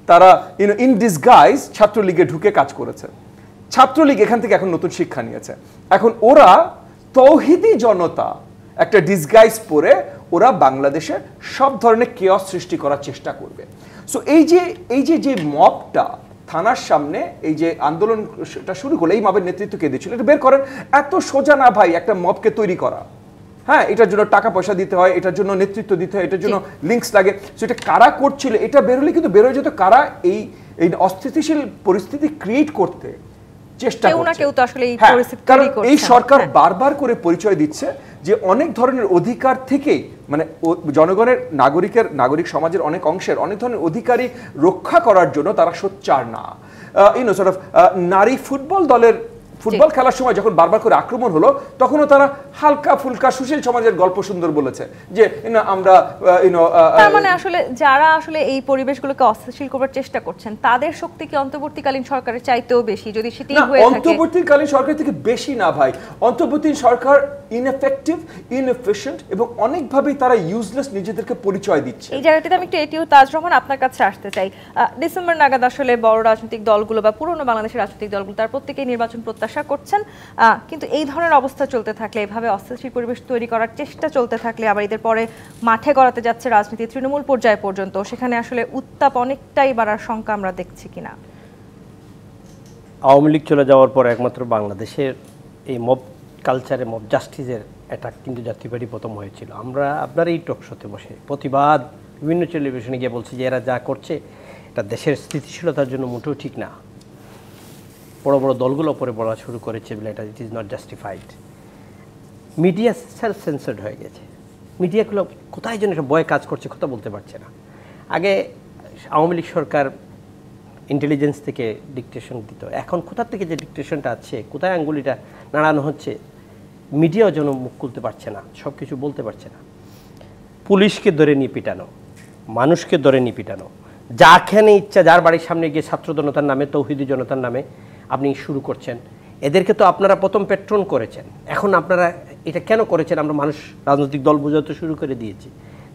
Speaker 2: তারা ইন ডিসগাইজ ছাত্রলীগে ঢুকে কাজ করেছে। ছাত্রলীগ এখান থেকে এখন নতুন শিক্ষা নিয়েছে, এখন ওরা তৌহিদি জনতা একটা ডিসগাইজ পরে ওরা বাংলাদেশে সব ধরনের কেয়স সৃষ্টি করার চেষ্টা করবে। সো এই যে মবটা থানার সামনে এই যে আন্দোলনটা শুরু করলো, এই মবের নেতৃত্ব কে দিচ্ছিল এটা বের করেন। এত সোজা না ভাই একটা মবকে তৈরি করা। হ্যাঁ, এটার জন্য টাকা পয়সা দিতে হয়, এটার জন্য নেতৃত্ব দিতে হয়, এটার জন্য লিঙ্কস লাগে। সেটা কারা করছিল এটা বেরোলে কিন্তু বেরোয় যেত কারা এই অস্থিতিশীল পরিস্থিতি ক্রিয়েট করতে চেষ্টা করছে। কারণ এই সরকার বারবার করে পরিচয় দিচ্ছে যে অনেক ধরনের অধিকার থেকে মানে জনগণের নাগরিক সমাজের অনেক অংশের অনেক ধরনের অধিকারই রক্ষা করার জন্য তারা সোচ্চার না। নারী ফুটবল দলের ফুটবল খেলার সময় যখন বারবার করে আক্রমণ হলো তখনও তারা হালকা ফুলকা সুশীল সমাজের গল্প সুন্দর বলেছে যে আমরা
Speaker 1: তার মানে আসলে যারা আসলে এই পরিবেশগুলোকে অস্থিতিশীল করার চেষ্টা করছেন তাদের শক্তি কি অন্তর্বর্তীকালীন সরকারের চাইতেও বেশি? যদি সেটাই হয়ে থাকে
Speaker 2: অন্তর্বর্তীকালীন সরকার থেকে বেশি না ভাই, অন্তর্বর্তী সরকার ইনএফেক্টিভ, ইনএফিশিয়েন্ট এবং অনেকভাবেই তারা ইউজলেস নিজেদেরকে পরিচয় দিচ্ছে।
Speaker 1: এই জায়গাটিতে আমি একটু এটিও তাজ রহমান আপনার কাছে আসতে চাই। ডিসেম্বর নাগাদ আসলে বড় রাজনৈতিক দলগুলো বা পুরনো বাংলাদেশের রাজনৈতিক দলগুলো তার প্রত্যেকেই নির্বাচন প্রত্যাশা করছেন, কিন্তু এই ধরনের অবস্থা চলতে থাকলে, এভাবে অস্থিতিশীল পরিবেশ তৈরি করার চেষ্টা চলতে থাকলে, আবার এদের পরে মাঠে গড়াতে যাচ্ছে রাজনীতি তৃণমূল পর্যায়ে পর্যন্ত, সেখানে আসলে উত্তাপ অনেকটাই বাড়ার শঙ্কা আমরা দেখছি কিনা?
Speaker 4: আওয়ামী লীগ চলে যাওয়ার পর একমাত্র বাংলাদেশের এই মব কালচারে, মব জাস্টিসের অ্যাটাক কিন্তু জাতীয় পার্টি প্রথম হয়েছিল। আমরা আপনার এই টক শোতে বসে প্রতিবাদ বিভিন্ন টেলিভিশনে গিয়ে বলছি যে এরা যা করছে এটা দেশের স্থিতিশীলতার জন্য মোটেও ঠিক না। বড় বড় দলগুলো পরে বলা শুরু করেছে বলে এটা it is not justified. Media self censored হয়ে গেছে। মিডিয়াগুলো কোথায় যেন একটা ভয় কাজ করছে, কথা বলতে পারছে না। আগে আওয়ামী লীগ সরকার ইন্টেলিজেন্স থেকে ডিকটেশন দিত, এখন কোথা থেকে যে ডিকটেশনটা আছে, কোথায় আঙ্গুলিটা নাড়ানো হচ্ছে, মিডিয়াও যেন মুখ খুলতে পারছে না, সব কিছু বলতে পারছে না। পুলিশকে ধরে নিয়ে পিটানো, মানুষকে ধরে নিয়ে পিটানো, যাখানে ইচ্ছা যার বাড়ির সামনে গিয়ে ছাত্র জনতার নামে, তৌহিদি জনতার নামে আপনি শুরু করছেন। এদেরকে তো আপনারা প্রথম পেট্রন করেছেন, এখন আপনারা এটা কেন করেছেন আমরা মানুষ রাজনৈতিক দল বোঝাতে শুরু করে দিয়েছি।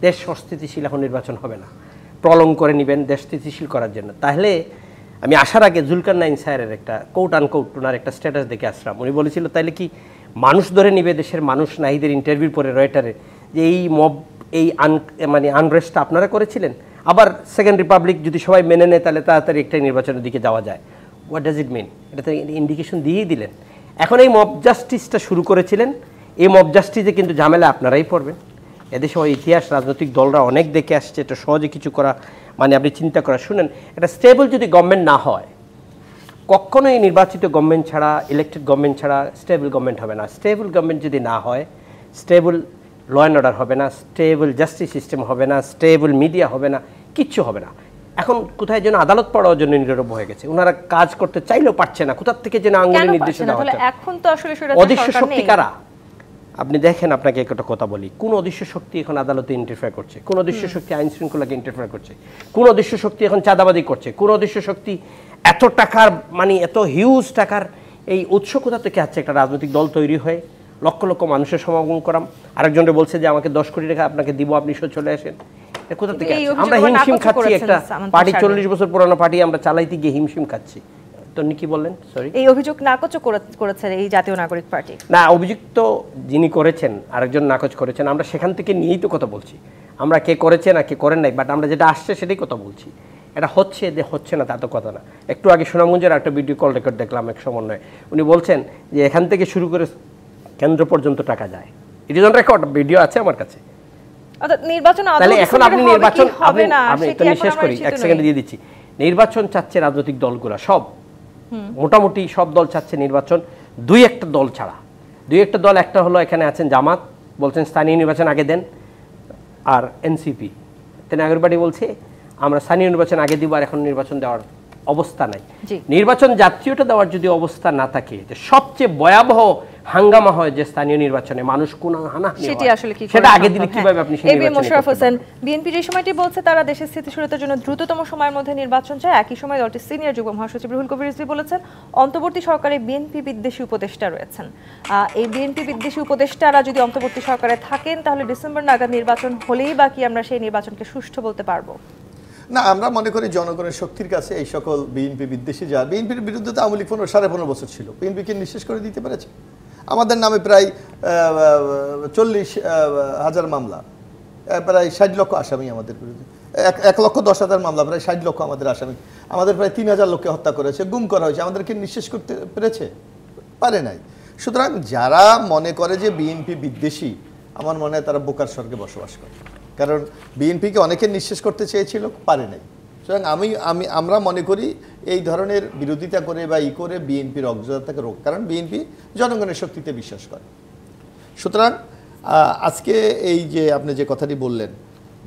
Speaker 4: দেশ অস্থিতিশীল, এখন নির্বাচন হবে না, প্রলং করে নেবেন দেশ স্থিতিশীল করার জন্য। তাহলে আমি আসার আগে জুলকারনাইন স্যারের একটা কোট আনকোট ওনার একটা স্ট্যাটাস দেখে আসলাম। উনি বলেছিল তাইলে কি মানুষ ধরে নিবে দেশের মানুষ? নাহিদের ইন্টারভিউ পরে রয়টারে যে এই মব এই আনরেস্টটা আপনারা করেছিলেন, আবার সেকেন্ড রিপাবলিক যদি সবাই মেনে নেয় তাহলে তাড়াতাড়ি একটা নির্বাচনের দিকে যাওয়া যায়। হোয়াট ডাজ ইট মিন? এটা তো ইন্ডিকেশন দিয়েই দিলেন। এখন এই মব জাস্টিসটা শুরু করেছিলেন, এই মব জাস্টিসে কিন্তু ঝামেলা আপনারাই পড়বেন। এদেশে ইতিহাস রাজনৈতিক দলরা অনেক দেখে আসছে, এটা সহজে কিছু করা মানে আপনি চিন্তা করা। শুনেন, একটা স্টেবল যদি গভর্নমেন্ট না হয়, কখনোই নির্বাচিত গভর্নমেন্ট ছাড়া, ইলেক্টেড গভর্নমেন্ট ছাড়া স্টেবল গভর্নমেন্ট হবে না। স্টেবল গভর্নমেন্ট যদি না হয়, স্টেবল ল অ্যান্ড অর্ডার হবে না, স্টেবল জাস্টিস সিস্টেম হবে না, স্টেবল মিডিয়া হবে না, কিচ্ছু হবে না। এখন কোথায় যেন আদালত পড়ার জন্য নীরব হয়ে গেছে, ওনারা কাজ করতে চাইলেও পারছে না, কোথার থেকে যেন আঙ্গুলি নির্দেশ দেওয়া হচ্ছে।
Speaker 1: এখন তো আসলে
Speaker 4: অদৃশ্য শক্তি কারা? আপনি দেখেন, আপনাকে একটা কথা বলি, কোন অদৃশ্য শক্তি এখন আদালতে ইন্টারফেয়ার করছে, কোন অদৃশ্য শক্তি আইন শৃঙ্খলাকে ইন্টারফেয়ার করছে, কোন অদৃশ্য শক্তি এখন চাঁদাবাজি করছে, কোন অদৃশ্য শক্তি এত টাকার এত হিউজ টাকার এই উৎস কোথা থেকে আছে? একটা রাজনৈতিক দল তৈরি হয়ে লক্ষ লক্ষ মানুষের সমাগম করাম, আরেকজনকে বলছে যে আমাকে 10 কোটি টাকা আপনাকে দিব, আপনি চলে আসেন। কোথা থেকে? আমরা হিমশিম খাচ্ছি, একটা পার্টি 40 বছর পুরানো পার্টি আমরা চালাইতে গিয়ে হিমশিম খাচ্ছি। কি বললেন? সরি,
Speaker 1: এই অভিযোগ নাকচ করেছে এই জাতীয় নাগরিক পার্টি? না,
Speaker 4: অভিযোগ তো যিনি করেছেন আরেকজন নাকচ করেছেন, আমরা সেখান থেকে নিয়েই তো কথা বলছি। আমরা কে করেছে না কে করেন নাই, বাট আমরা যেটা আসছে সেটাই কথা বলছি। এটা হচ্ছে না তা তো কথা না। একটু আগে সুনামগঞ্জের একটা ভিডিও কল রেকর্ড দেখলাম এক সমন্বয়, উনি বলছেন যে এখান থেকে শুরু করে কেন্দ্র পর্যন্ত টাকা যায়। It is on record, video আছে আমার কাছে।
Speaker 1: তাহলে এখন আপনি নির্বাচন
Speaker 4: হবে না, আমি তো শেষ করি, এক সেকেন্ড দিয়ে দিচ্ছি। নির্বাচন চাচ্ছে রাজনৈতিক দলগুলো, সব মোটামুটি সব দল চাচ্ছে নির্বাচন, দুই একটা দল ছাড়া। দুই একটা দল, একটা হলো এখানে আছেন জামাত, বলছেন স্থানীয় নির্বাচন আগে দেন, আর এনসিপি তেনাগরবাড়ি বলছে আমরা স্থানীয় নির্বাচন আগে দিব, আর এখন নির্বাচন দেওয়ার অবস্থা নাই। নির্বাচন জাতীয়টা দেওয়ার যদি অবস্থা না থাকে, যে সবচেয়ে ভয়াবহ হাঙ্গামা হয় যে স্থানীয় নির্বাচনে মানুষ কোন সেটা আগে দিলে কিভাবে আপনি সেই নির্বাচন?
Speaker 1: মোশাররফ হোসেন, বিএনপি যে সময়টি বলছে তারা দেশের স্থিতিশীলতার জন্য দ্রুততম সময়ের মধ্যে নির্বাচন চায়, একই সময় দলটির সিনিয়র যুগ্ম মহাসচিব রুহুল কবির রিজভী বলেছেন অন্তর্বর্তী সরকারে বিএনপি বিদ্বেষী উপদেষ্টা রয়েছেন। এই বিএনপি বিদ্বেষী উপদেষ্টারা যদি অন্তর্বর্তী সরকারে থাকেন তাহলে ডিসেম্বর নাগাদ নির্বাচন হলেই বাকি আমরা সেই নির্বাচনকে সুষ্ঠু বলতে পারবো
Speaker 3: না? আমরা মনে করি জনগণের শক্তির কাছে এই সকল বিএনপি বিদ্বেষী, যা বিএনপির বিরুদ্ধে তো আওয়ামী লীগ 15.5 বছর ছিল, বিএনপিকে নিঃশেষ করে দিতে পেরেছে। আমাদের নামে প্রায় 40,000 মামলা, প্রায় 60 লক্ষ আসামি আমাদের বিরুদ্ধে, 1,10,000 মামলা, প্রায় 60 লক্ষ আমাদের আসামি, আমাদের প্রায় 3,000 লোককে হত্যা করেছে, গুম করা হয়েছে, আমাদেরকে নিঃশেষ করতে পেরেছে? পারে নাই। সুতরাং যারা মনে করে যে বিএনপি বিদ্বেষী, আমার মনে হয় তারা বোকার স্বর্গে বসবাস করে। কারণ বিএনপিকে অনেকে নিঃশেষ করতে চেয়েছিল, পারে নাই। সুতরাং আমরা মনে করি এই ধরনের বিরোধিতা করে বা করে বিএনপির অগ্রযাত্রাকে রোগ, কারণ বিএনপি জনগণের শক্তিতে বিশ্বাস করে। সুতরাং আজকে এই যে আপনি যে কথাটি বললেন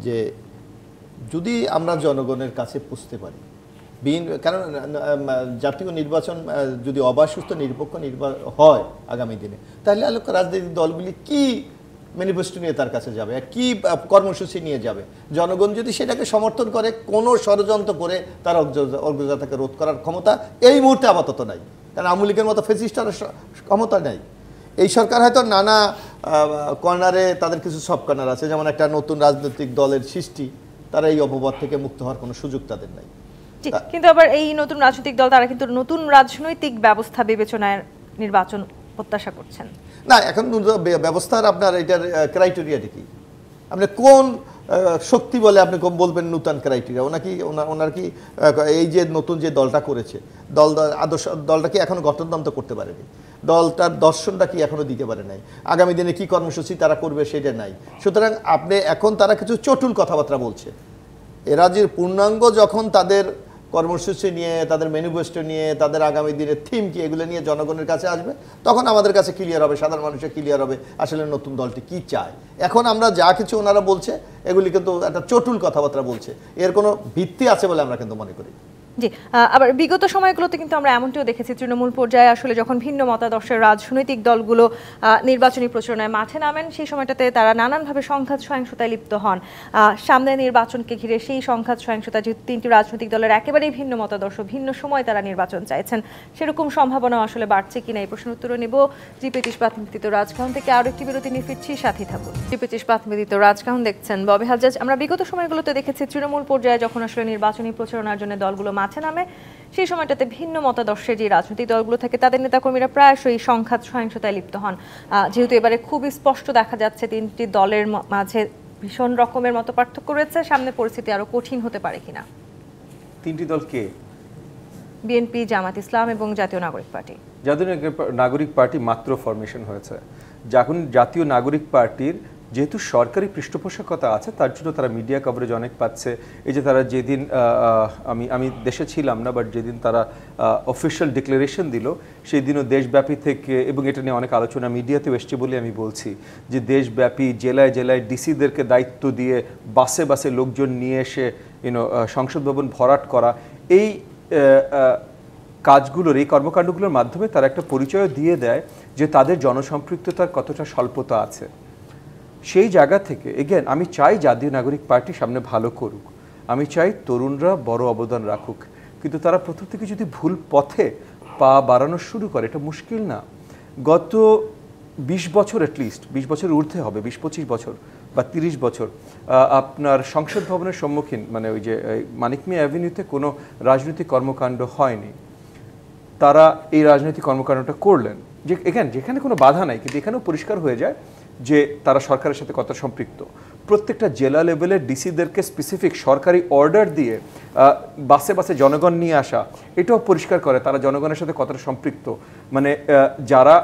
Speaker 3: যে যদি আমরা জনগণের কাছে পৌঁছতে পারি, কারণ জাতীয় নির্বাচন যদি অবাধ, সুস্থ, নিরপেক্ষ হয় আগামী দিনে, তাহলে রাজনৈতিক দলগুলি কি ম্যানিফেস্টো নিয়ে তার কাছে যাবে, কি কর্মসূচি নিয়ে যাবে? জনগণ যদি সেটাকে সমর্থন করে, কোনো ষড়যন্ত্র করে তার অগ্রযাত্রাকে রোধ করার ক্ষমতা এই মুহূর্তে আপাতত নাই। কারণ আওয়ামী লীগের মতো ফ্যাসিস্টের ক্ষমতা নাই। এই সরকার হয়তো নানা কর্নারে, তাদের কিছু সব কর্নার আছে, যেমন একটা নতুন রাজনৈতিক দলের সৃষ্টি, তারা এই অপবাদ থেকে মুক্ত হওয়ার কোনো সুযোগ তাদের নাই।
Speaker 1: কিন্তু আবার এই নতুন রাজনৈতিক দল তারা কিন্তু নতুন রাজনৈতিক ব্যবস্থা বিবেচনায় নির্বাচন প্রত্যাশা করছেন
Speaker 3: না। এখন ব্যবস্থার আপনার এটার ক্রাইটেরিয়াটা কি? আপনি কোন শক্তি বলে আপনি বলবেন নতুন ক্রাইটেরিয়া? ওনার কি এই যে নতুন যে দলটা করেছে, আদর্শ দলটা কি এখনো গঠনতন্ত্র করতে পারেনি? দলটার দর্শনটা কি এখনো দিতে পারে নাই? আগামী দিনে কি কর্মসূচি তারা করবে সেটা নাই। সুতরাং আপনি এখন তারা কিছু চটুল কথাবার্তা বলছে। এরা যে পূর্ণাঙ্গ যখন তাদের কর্মসূচি নিয়ে, তাদের ম্যানিফেস্টো নিয়ে, তাদের আগামী দিনের থিম কি, এগুলো নিয়ে জনগণের কাছে আসবে, তখন আমাদের কাছে ক্লিয়ার হবে, সাধারণ মানুষের ক্লিয়ার হবে আসলে নতুন দলটি কি চায়। এখন আমরা যা কিছু ওনারা বলছে এগুলি কিন্তু একটা চটুল কথাবার্তা বলছে, এর কোনো ভিত্তি আছে বলে আমরা কিন্তু মনে করি।
Speaker 1: জি, আবার বিগত সময়গুলোতে কিন্তু আমরা এমনটিও দেখেছি, তৃণমূল পর্যায়ে আসলে যখন ভিন্ন মতাদর্শের রাজনৈতিক দলগুলো নির্বাচনী প্রচারণায় মাঠে নামেন, সেই সময়টাতে তারা নানানভাবে সংঘাত সহিংসতায় লিপ্ত হন। সামনে নির্বাচনকে ঘিরে সেই সংঘাত সহিংসতা, যে তিনটি রাজনৈতিক দলের একেবারেই ভিন্ন মতাদর্শ, ভিন্ন সময় তারা নির্বাচন চাইছেন, সেরকম সম্ভাবনা আসলে বাড়ছে কিনা, এই প্রশ্নের উত্তর নেব জিপিএ ইস্পাত নিবেদিত রাজকাহন থেকে। আরও একটি বিরতি নিয়ে ফিরছি, সাথী থাকুন। জিপিএ ইস্পাত নিবেদিত রাজকাহন দেখছেন ববি হাজ্জাজ। আমরা বিগত সময়গুলোতে দেখেছি তৃণমূল পর্যায়ে যখন আসলে নির্বাচনী প্রচারণার জন্য দলগুলো মাঠে নামে, সেই সময়টাতে ভিন্ন মতাদর্শের যে রাজনৈতিক দলগুলো থাকে তাদের নেতাকর্মীরা প্রায়শই সংঘাত সহিংসতায় লিপ্ত হন। যেহেতু এবারে খুবই স্পষ্ট দেখা যাচ্ছে তিনটি দলের মাঝে ভীষণ রকমের মত পার্থক্য রয়েছে, সামনে পরিস্থিতি আরো কঠিন হতে পারে কিনা?
Speaker 2: তিনটি দল কে?
Speaker 1: বিএনপি, জামাত ইসলাম এবং জাতীয় নাগরিক পার্টি।
Speaker 2: জাতীয় নাগরিক পার্টি মাত্র ফরমেশন হয়েছে। যখন জাতীয় নাগরিক পার্টির যেহেতু সরকারি পৃষ্ঠপোষকতা আছে, তার জন্য তারা মিডিয়া কভারেজ অনেক পাচ্ছে। এই যে তারা যেদিন, আমি দেশে ছিলাম না, বাট যেদিন তারা অফিশিয়াল ডিক্লারেশন দিল, সেই দিনও দেশব্যাপী থেকে, এবং এটা নিয়ে অনেক আলোচনা মিডিয়াতেও এসছে বলে আমি বলছি, যে দেশব্যাপী জেলায় জেলায় ডিসিদেরকে দায়িত্ব দিয়ে বাসে বাসে লোকজন নিয়ে এসে সংসদ ভবন ভরাট করা, এই কাজগুলোর, এই কর্মকাণ্ডগুলোর মাধ্যমে তারা একটা পরিচয় দিয়ে দেয় যে তাদের জনসম্পৃক্ততার কতটা স্বল্পতা আছে। সেই জায়গা থেকে এগেন আমি চাই জাতীয় নাগরিক পার্টি সামনে ভালো করুক, আমি চাই তরুণরা বড় অবদান রাখুক, কিন্তু তারা প্রথম থেকে যদি ভুল পথে পা বাড়ানো শুরু করে, এটা মুশকিল না? গত 20 বছর, অ্যাটলিস্ট 20 বছরের ঊর্ধ্বে হবে, 20-25 বছর বা 30 বছর আপনার সংসদ ভবনের সম্মুখীন, মানে ওই যে মানিক মিয়া অ্যাভিনিউতে কোনো রাজনৈতিক কর্মকাণ্ড হয়নি। তারা এই রাজনৈতিক কর্মকাণ্ডটা করলেন, যে যেখানে কোনো বাধা নাই, কিন্তু এখানেও পরিষ্কার হয়ে যায় যে তারা সরকারের সাথে কত সম্পৃক্ত। প্রত্যেকটা জেলা লেভেলের ডিসিদেরকে স্পেসিফিক সরকারি অর্ডার দিয়ে বাসে বাসে জনগণ নিয়ে আসা, এটাও পরিষ্কার করে তারা জনগণের সাথে কতটা সম্পৃক্ত। মানে যারা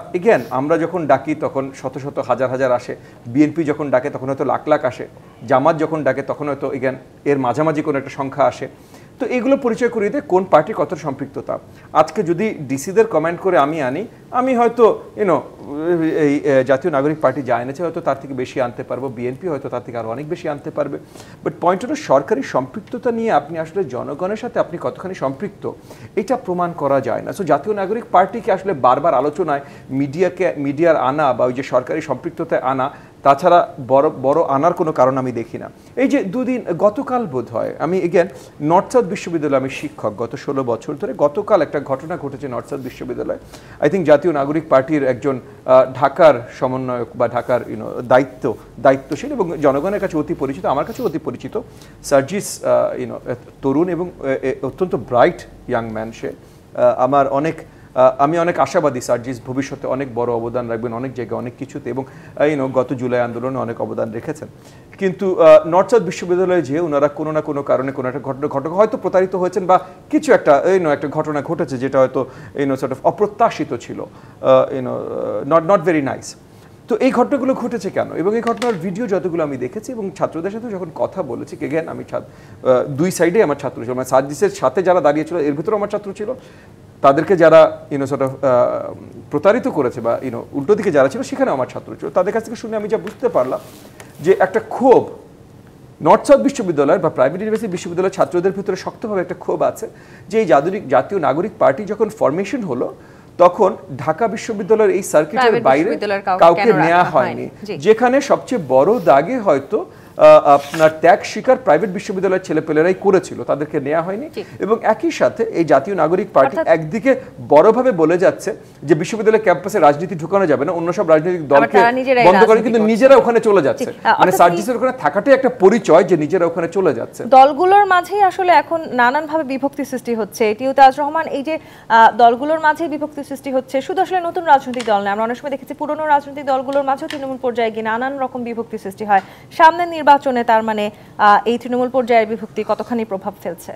Speaker 2: আমরা যখন ডাকি তখন শত শত হাজার হাজার আসে, বিএনপি যখন ডাকে তখন হয়তো লাখ লাখ আসে, জামাত যখন ডাকে তখন হয়তো এর মাঝামাঝি কোনো একটা সংখ্যা আসে। তো এগুলো পরিচয় করিয়ে দেয় কোন পার্টি কত সম্পৃক্ততা। আজকে যদি ডিসিদের কমেন্ট করে আমি হয়তো এই জাতীয় নাগরিক পার্টি যা এনেছে হয়তো তার থেকে বেশি আনতে পারবো, বিএনপি হয়তো তার থেকে আরও অনেক বেশি আনতে পারবে, বাট পয়েন্ট হলো সরকারি সম্পৃক্ততা নিয়ে আপনি আসলে জনগণের সাথে আপনি কতখানি সম্পৃক্ত এটা প্রমাণ করা যায় না। সো জাতীয় নাগরিক পার্টিকে আসলে বারবার আলোচনায় মিডিয়ার আনা বা ওই যে সরকারি সম্পৃক্ততায় আনা, তাছাড়া বড় আনার কোনো কারণ আমি দেখি না। এই যে গতকাল বোধ হয় আমি নর্থ সাউথ বিশ্ববিদ্যালয়ে আমি শিক্ষক গত 16 বছর ধরে, গতকাল একটা ঘটনা ঘটেছে নর্থ সাউথ বিশ্ববিদ্যালয়ে। আই থিঙ্ক জাতীয় নাগরিক পার্টির একজন ঢাকার সমন্বয়ক বা ঢাকার দায়িত্বশীল এবং জনগণের কাছে অতি পরিচিত, আমার কাছে অতি পরিচিত সার্জিস, তরুণ এবং অত্যন্ত ব্রাইট ইয়াং ম্যান। সে আমার অনেক আমি অনেক আশাবাদী সার্জিস ভবিষ্যতে অনেক বড় অবদান রাখবেন অনেক জায়গায় অনেক কিছুতে, এবং গত জুলাই আন্দোলনে অনেক অবদান রেখেছেন। কিন্তু নর্থ সাউথ বিশ্ববিদ্যালয়ে যে ওনারা কোনো না কোনো কারণে কোনো একটা ঘটনা হয়তো প্রতারিত হয়েছেন বা কিছু একটা একটা ঘটনা ঘটেছে যেটা হয়তো সর্ট অফ অপ্রত্যাশিত ছিল, নট ভেরি নাইস। তো এই ঘটনাগুলো ঘটেছে কেন, এবং এই ঘটনার ভিডিও যতগুলো আমি দেখেছি এবং ছাত্রদের সাথে যখন কথা বলেছি, এগেন আমি দুই সাইডে আমার ছাত্র ছিল, মানে সার্জিসের সাথে যারা দাঁড়িয়েছিল এর ভিতরে আমার ছাত্র ছিল, তাদেরকে যারা সর্ট অফ প্রতারিত করেছে বা উল্টো দিকে যারা ছিল সেখানে আমার ছাত্র ছিল। তাদের কাছ থেকে শুনে আমি যা বুঝতে পারলাম যে একটা ক্ষোভ নর্থ সাউথ বিশ্ববিদ্যালয় বা প্রাইভেট ইউনিভার্সিটি বিশ্ববিদ্যালয়ের ছাত্রদের ভিতরে শক্তভাবে একটা ক্ষোভ আছে যে এই জাতীয় নাগরিক পার্টি যখন ফরমেশন হলো তখন ঢাকা বিশ্ববিদ্যালয়ের এই সার্কিটের বাইরে কাউকে নেওয়া হয়নি, যেখানে সবচেয়ে বড় দাগে হয়তো আপনার ত্যাগ স্বীকার প্রাইভেট বিশ্ববিদ্যালয়ের ছেলেপেলেরাই করেছিল, তাদেরকে নেওয়া হয়নি। এবং একই সাথে এই জাতীয় নাগরিক পার্টি একদিকে বড়ভাবে বলে যাচ্ছে যে বিশ্ববিদ্যালয় ক্যাম্পাসে রাজনীতি ঢুকানো যাবে না, অন্য সব রাজনৈতিক দলকে বন্ধ করে, কিন্তু নিজেরা ওখানে চলে যাচ্ছে। মানে সার্জিসের ওখানে থাকাটাই একটা পরিচয় যে নিজেরা ওখানে চলে যাচ্ছে।
Speaker 1: দলগুলোর মাঝেই আসলে এখন নানানভাবে বিভক্তি সৃষ্টি হচ্ছে। এটিও তাজ রহমান, এই যে দলগুলোর মাঝে বিভক্তি সৃষ্টি হচ্ছে শুধু আসলে নতুন রাজনৈতিক দল না, আমরা অনেক সময় দেখেছি পুরনো রাজনৈতিক দলগুলোর মাঝেও তৃণমূল পর্যায়ে গিয়ে নানান রকম বিভক্তি সৃষ্টি হয়। সামনে নির্বাচনে তার মানে এই তৃণমূল পর্যায়ের বিভক্তি কতখানি প্রভাব ফেলছে?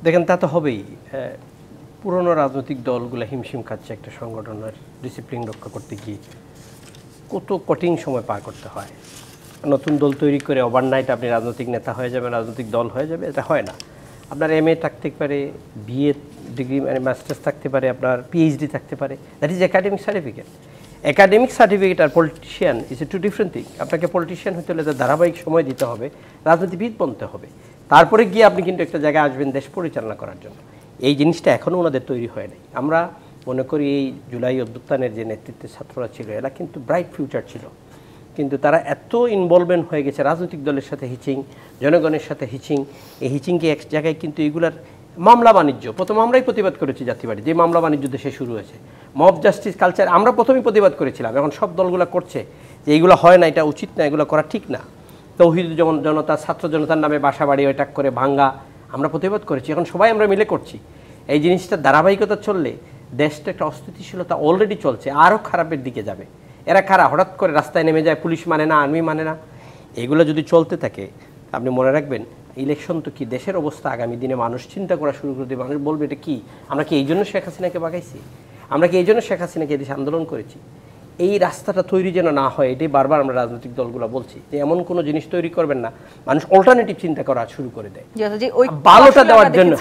Speaker 4: দেখেন, তা তো হবেই। পুরনো রাজনৈতিক দলগুলো হিমশিম খাচ্ছে একটা সংগঠনের ডিসিপ্লিন রক্ষা করতে গিয়ে, কত কঠিন সময় পার করতে হয়। নতুন দল তৈরি করে ওভারনাইট আপনি রাজনৈতিক নেতা হয়ে যাবেন, রাজনৈতিক দল হয়ে যাবে, এটা হয় না। আপনার MA থাকতে পারে, BA ডিগ্রি মানে মাস্টার্স থাকতে পারে, আপনার PhD থাকতে পারে, that is academic certificate. Academic certificate আর politician is a two different thing. আপনাকে পলিটিশিয়ান হতে হলে ধারাবাহিক সময় দিতে হবে, রাজনীতিবিদ বনতে হবে, তারপরে গিয়ে আপনি কিন্তু একটা জায়গায় আসবেন দেশ পরিচালনা করার জন্য। এই জিনিসটা এখনও ওনাদের তৈরি হয় নাই। আমরা মনে করি এই জুলাই অভ্যুত্থানের যে নেতৃত্বের ছাত্ররা ছিল এরা কিন্তু ব্রাইট ফিউচার ছিল, কিন্তু তারা এত ইনভলভমেন্ট হয়ে গেছে রাজনৈতিক দলের সাথে হিচিং, জনগণের সাথে হিচিং। এই হিচিংকে এক জায়গায় কিন্তু এইগুলার মামলা বাণিজ্য, প্রথম আমরাই প্রতিবাদ করেছি জাতীয়বাদী, যে মামলা বাণিজ্য দেশে শুরু হয়েছে, মব জাস্টিস কালচার আমরা প্রথমেই প্রতিবাদ করেছিলাম। এখন সব দলগুলো করছে যে এইগুলো হয় না, এটা উচিত না, এগুলো করা ঠিক না। তৌহিদ জনতা, ছাত্র জনতার নামে বাসা বাড়ি অ্যাটাক করে ভাঙ্গা, আমরা প্রতিবাদ করেছি, এখন সবাই আমরা মিলে করছি। এই জিনিসটা ধারাবাহিকতা চললে দেশটা একটা অস্থিতিশীলতা অলরেডি চলছে, আরও খারাপের দিকে যাবে। এরা কারা হঠাৎ করে রাস্তায় নেমে যায়, পুলিশ মানে না, আর্মি মানে না, এগুলো যদি চলতে থাকে আপনি মনে রাখবেন ইলেকশন তো কি দেশের অবস্থা আগামী দিনে মানুষ চিন্তা করা শুরু করে দেবে। মানুষ বলবে এটা কি, আমরা কি এই জন্য শেখ হাসিনাকে বাগাইছি, আমরা কি এই জন্য শেখ হাসিনাকে এদেশে আন্দোলন করেছি? এই রাস্তাটা তৈরি যেন না হয়, এটাই বারবার আমরা রাজনৈতিক দলগুলো বলছি যে এমন কোনো জিনিস তৈরি করবেন না মানুষ অল্টারনেটিভ চিন্তা করা শুরু করে দেয় ভালোটা দেওয়ার জন্য।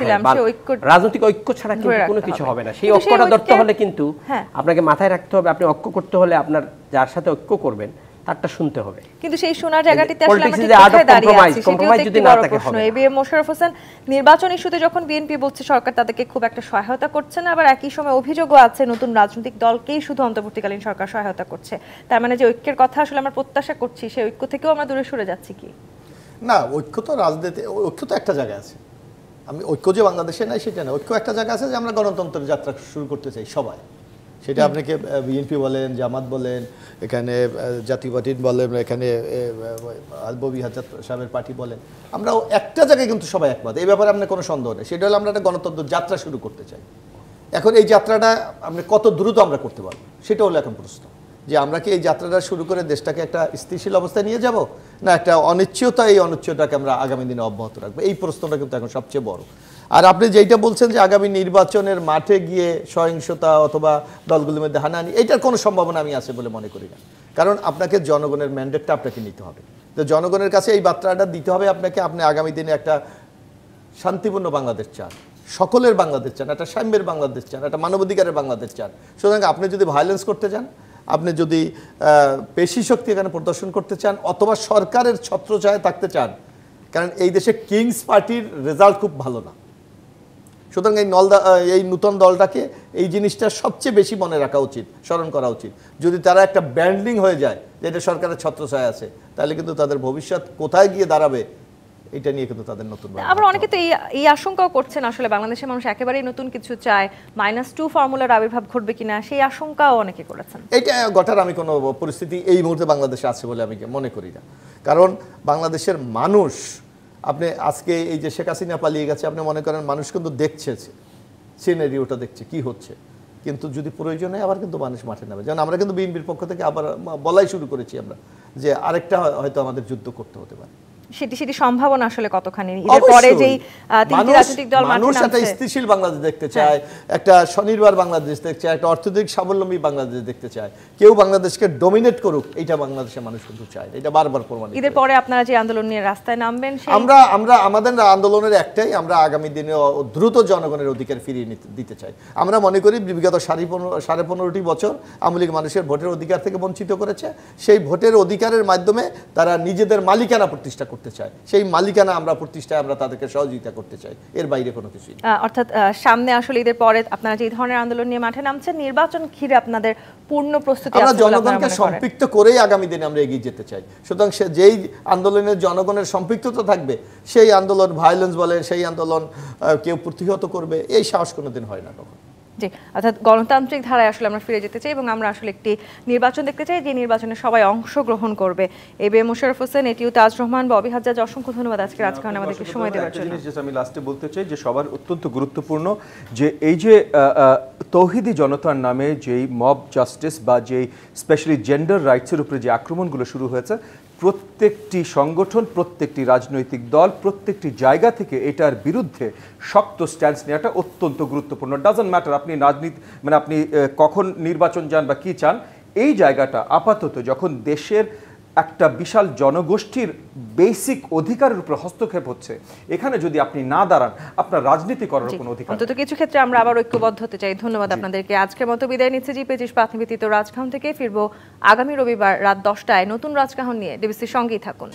Speaker 4: রাজনৈতিক ঐক্য ছাড়া কিন্তু কোনো কিছু হবে না। সেই ঐক্যটা ধরতে হলে কিন্তু আপনাকে মাথায় রাখতে হবে, আপনি ঐক্য করতে হলে আপনার যার সাথে ঐক্য করবেন তারটা শুনতে হবে।
Speaker 1: কিন্তু সেই শোনার জায়গাটিতে আসলে আমরা কোথায় দাঁড়িয়ে আছি সেটাও একটি বড় প্রশ্ন। এবিএম মোশাররফ হোসেন, নির্বাচন ইস্যুতে যখন বিএনপি বলছে সরকার তাদেরকে খুব একটা সহায়তা করছে না, আবার একই সময় অভিযোগও আছে নতুন রাজনৈতিক দলকেই শুধু অন্তর্বর্তীকালীন সরকার সহায়তা করছে, তার মানে যে ঐক্যের কথা আসলে আমরা প্রত্যাশা করছি সেই ঐক্য থেকেও আমরা দূরে সরে যাচ্ছি কি?
Speaker 3: না, ঐক্য তো রাজনীতি, ঐক্য তো একটা জায়গায় আছে। আমি ঐক্য যে বাংলাদেশে নাই সেটা না, ঐক্য একটা জায়গা আছে যে আমরা গণতন্ত্রের যাত্রা শুরু করতে চাই সবাই। সেটা আপনাকে বিএনপি বলেন, জামাত বলেন, এখানে জাতীয় পার্টি বলেন, এখানে আলববি হাজার সাহেবের পার্টি বলেন, আমরাও একটা জায়গায় কিন্তু সবাই একমত, এই ব্যাপারে আপনার কোনো সন্দেহ নেই। সেটা হলো আমরা একটা গণতন্ত্র যাত্রা শুরু করতে চাই। এখন এই যাত্রাটা আমরা কত দ্রুত আমরা করতে পারবো সেটা হলো এখন প্রশ্ন, যে আমরা কি এই যাত্রাটা শুরু করে দেশটাকে একটা স্থিতিশীল অবস্থায় নিয়ে যাব, না একটা অনিশ্চয়তা, এই অনিশ্চয়তাকে আমরা আগামী দিনে অব্যাহত রাখবো, এই প্রশ্নটা কিন্তু এখন সবচেয়ে বড়। আর আপনি যেটা বলছেন যে আগামী নির্বাচনের মাঠে গিয়ে সহিংসতা অথবা দলগুলোর মধ্যে হানাহানি, এইটার কোনো সম্ভাবনা আমি আছে বলে মনে করি না। কারণ আপনাকে জনগণের ম্যান্ডেটটা আপনাকে নিতে হবে, তো জনগণের কাছে এই বার্তাটা দিতে হবে আপনাকে, আপনি আগামী দিনে একটা শান্তিপূর্ণ বাংলাদেশ চান, সকলের বাংলাদেশ চান, একটা সাম্যের বাংলাদেশ চান, একটা মানবাধিকারের বাংলাদেশ চান। সুতরাং আপনি যদি ভায়োলেন্স করতে চান, আপনি যদি পেশি শক্তি এখানে প্রদর্শন করতে চান, অথবা সরকারের ছত্রছায়ায় থাকতে চান, কারণ এই দেশে কিংস পার্টির রেজাল্ট খুব ভালো না। সুতরাং এই নূতন দলটাকে এই জিনিসটা সবচেয়ে বেশি মনে রাখা উচিত, স্মরণ করা উচিত। যদি তারা একটা ব্যান্ডিং হয়ে যায় যে এটা সরকারের ছত্রছায়া আছে, তাহলে কিন্তু তাদের ভবিষ্যৎ কোথায় গিয়ে দাঁড়াবে এটা নিয়ে কিন্তু তাদের নতুন।
Speaker 1: আবার অনেকে তো এই আশঙ্কাও করছেন আসলে বাংলাদেশের মানুষ একেবারেই নতুন কিছু চায়, -2 ফর্মুলার আবির্ভাব ঘটবে কিনা সেই আশঙ্কাও অনেকে করেছেন।
Speaker 3: এটা ঘটার আমি কোনো পরিস্থিতি এই মুহূর্তে বাংলাদেশে আছে বলে আমি মনে করি না। কারণ বাংলাদেশের মানুষ, আপনি আজকে এই যে শেখ হাসিনা পালিয়ে গেছে, আপনি মনে করেন মানুষ কিন্তু দেখছে সিনারিওটা দেখছে কি হচ্ছে। কিন্তু যদি প্রয়োজনে আবার কিন্তু মানুষ মাঠে নামে, যেমন আমরা কিন্তু বিএনপির পক্ষ থেকে আবার বলাই শুরু করেছি আমরা যে আরেকটা হয়তো আমাদের যুদ্ধ করতে হতে পারে।
Speaker 1: সেটি সম্ভাবনা আসলে কতখানি? এর পরে যেই তিনটি রাজনৈতিক দল মাঠে
Speaker 3: মানুষ একটা
Speaker 1: নামছে,
Speaker 3: স্থিতিশীল বাংলাদেশ দেখতে চায়, একটা স্বনির্ভর বাংলাদেশ দেখতে চায়, একটা অর্থনৈতিক স্বাবলম্বী বাংলাদেশ দেখতে চায়। কেউ বাংলাদেশকে ডমিনেট করুক এটা বাংলাদেশের মানুষ কিন্তু চায়, এটা বারবার প্রমাণিত।
Speaker 1: ঈদের পরে আপনারা যে আন্দোলন নিয়ে রাস্তায় নামবেন,
Speaker 3: আমরা আমাদের আন্দোলনের একটাই, আমরা আগামী দিনে দ্রুত জনগণের অধিকার ফিরিয়ে দিতে চাই। আমরা মনে করি বিগত 15.5 বছর আওয়ামী লীগ মানুষের ভোটের অধিকার থেকে বঞ্চিত করেছে। সেই ভোটের অধিকারের মাধ্যমে তারা নিজেদের মালিকানা প্রতিষ্ঠা করতে চায়, সেই মালিকানা আমরা প্রতিষ্ঠায় আমরা তাদেরকে সহযোগিতা করতে চাই, এর বাইরে কোনো কিছুই না।
Speaker 1: অর্থাৎ সামনে আসলে ঈদের পরে আপনারা যে ধরনের আন্দোলন নিয়ে মাঠে নামছেন, নির্বাচন ঘিরে আপনাদের পূর্ণ প্রস্তুতি আছে?
Speaker 3: আমরা জনগণকে সম্পৃক্ত করেই আগামী দিনে আমরা এগিয়ে যেতে চাই। সুতরাং যেই আন্দোলনের জনগণের সম্পৃক্ততা থাকবে, সেই আন্দোলন ভায়োলেন্স বলে, সেই আন্দোলন কেউ প্রতিহত করবে, এই সাহস কোনোদিন হয় না কখন।
Speaker 1: জি, অর্থাৎ গণতান্ত্রিক ধারায় আসলে আমরা ফিরে যেতে চাই এবং আমরা আসলে একটি নির্বাচন দেখতে চাই যে নির্বাচনে সবাই অংশগ্রহণ করবে। এবিএম মোশাররফ হোসেন, এটিউ তাজ রহমান, ববি হাজ্জাজ, অসংখ্য ধন্যবাদ আজকে রাজকাহন আমাদেরকে সময় দেওয়ার জন্য।
Speaker 2: আমি লাস্টে বলতে চাই যে সবার অত্যন্ত গুরুত্বপূর্ণ যে এই যে তৌহিদি জনতার নামে যেই মব জাস্টিস বা যেই স্পেশালি জেন্ডার রাইটসের উপরে যে আক্রমণগুলো শুরু হয়েছে, প্রত্যেকটি সংগঠন, প্রত্যেকটি রাজনৈতিক দল, প্রত্যেকটি জায়গা থেকে এটার বিরুদ্ধে শক্ত স্ট্যান্স নেওয়াটা অত্যন্ত গুরুত্বপূর্ণ। ডাজন্ট ম্যাটার আপনি রাজনীতি মানে আপনি কখন নির্বাচন যান বা কী চান, এই জায়গাটা আপাতত যখন দেশের একটা বিশাল জনগোষ্ঠীর বেসিক অধিকারের উপর হস্তক্ষেপ হচ্ছে, এখানে যদি আপনি না দাঁড়ান আপনার রাজনীতি করার কোনো অধিকার নেই।
Speaker 1: অন্তত কিছু ক্ষেত্রে আমরা আবার ঐক্যবদ্ধ হতে চাই। ধন্যবাদ আপনাদেরকে। আজকের মতো বিদায় নিচ্ছে জি25 প্রাথমিক রাজকাহন থেকে। ফিরবো আগামী রবিবার রাত 10টায় নতুন রাজকাহন নিয়ে। ডিবিসির সঙ্গেই থাকুন।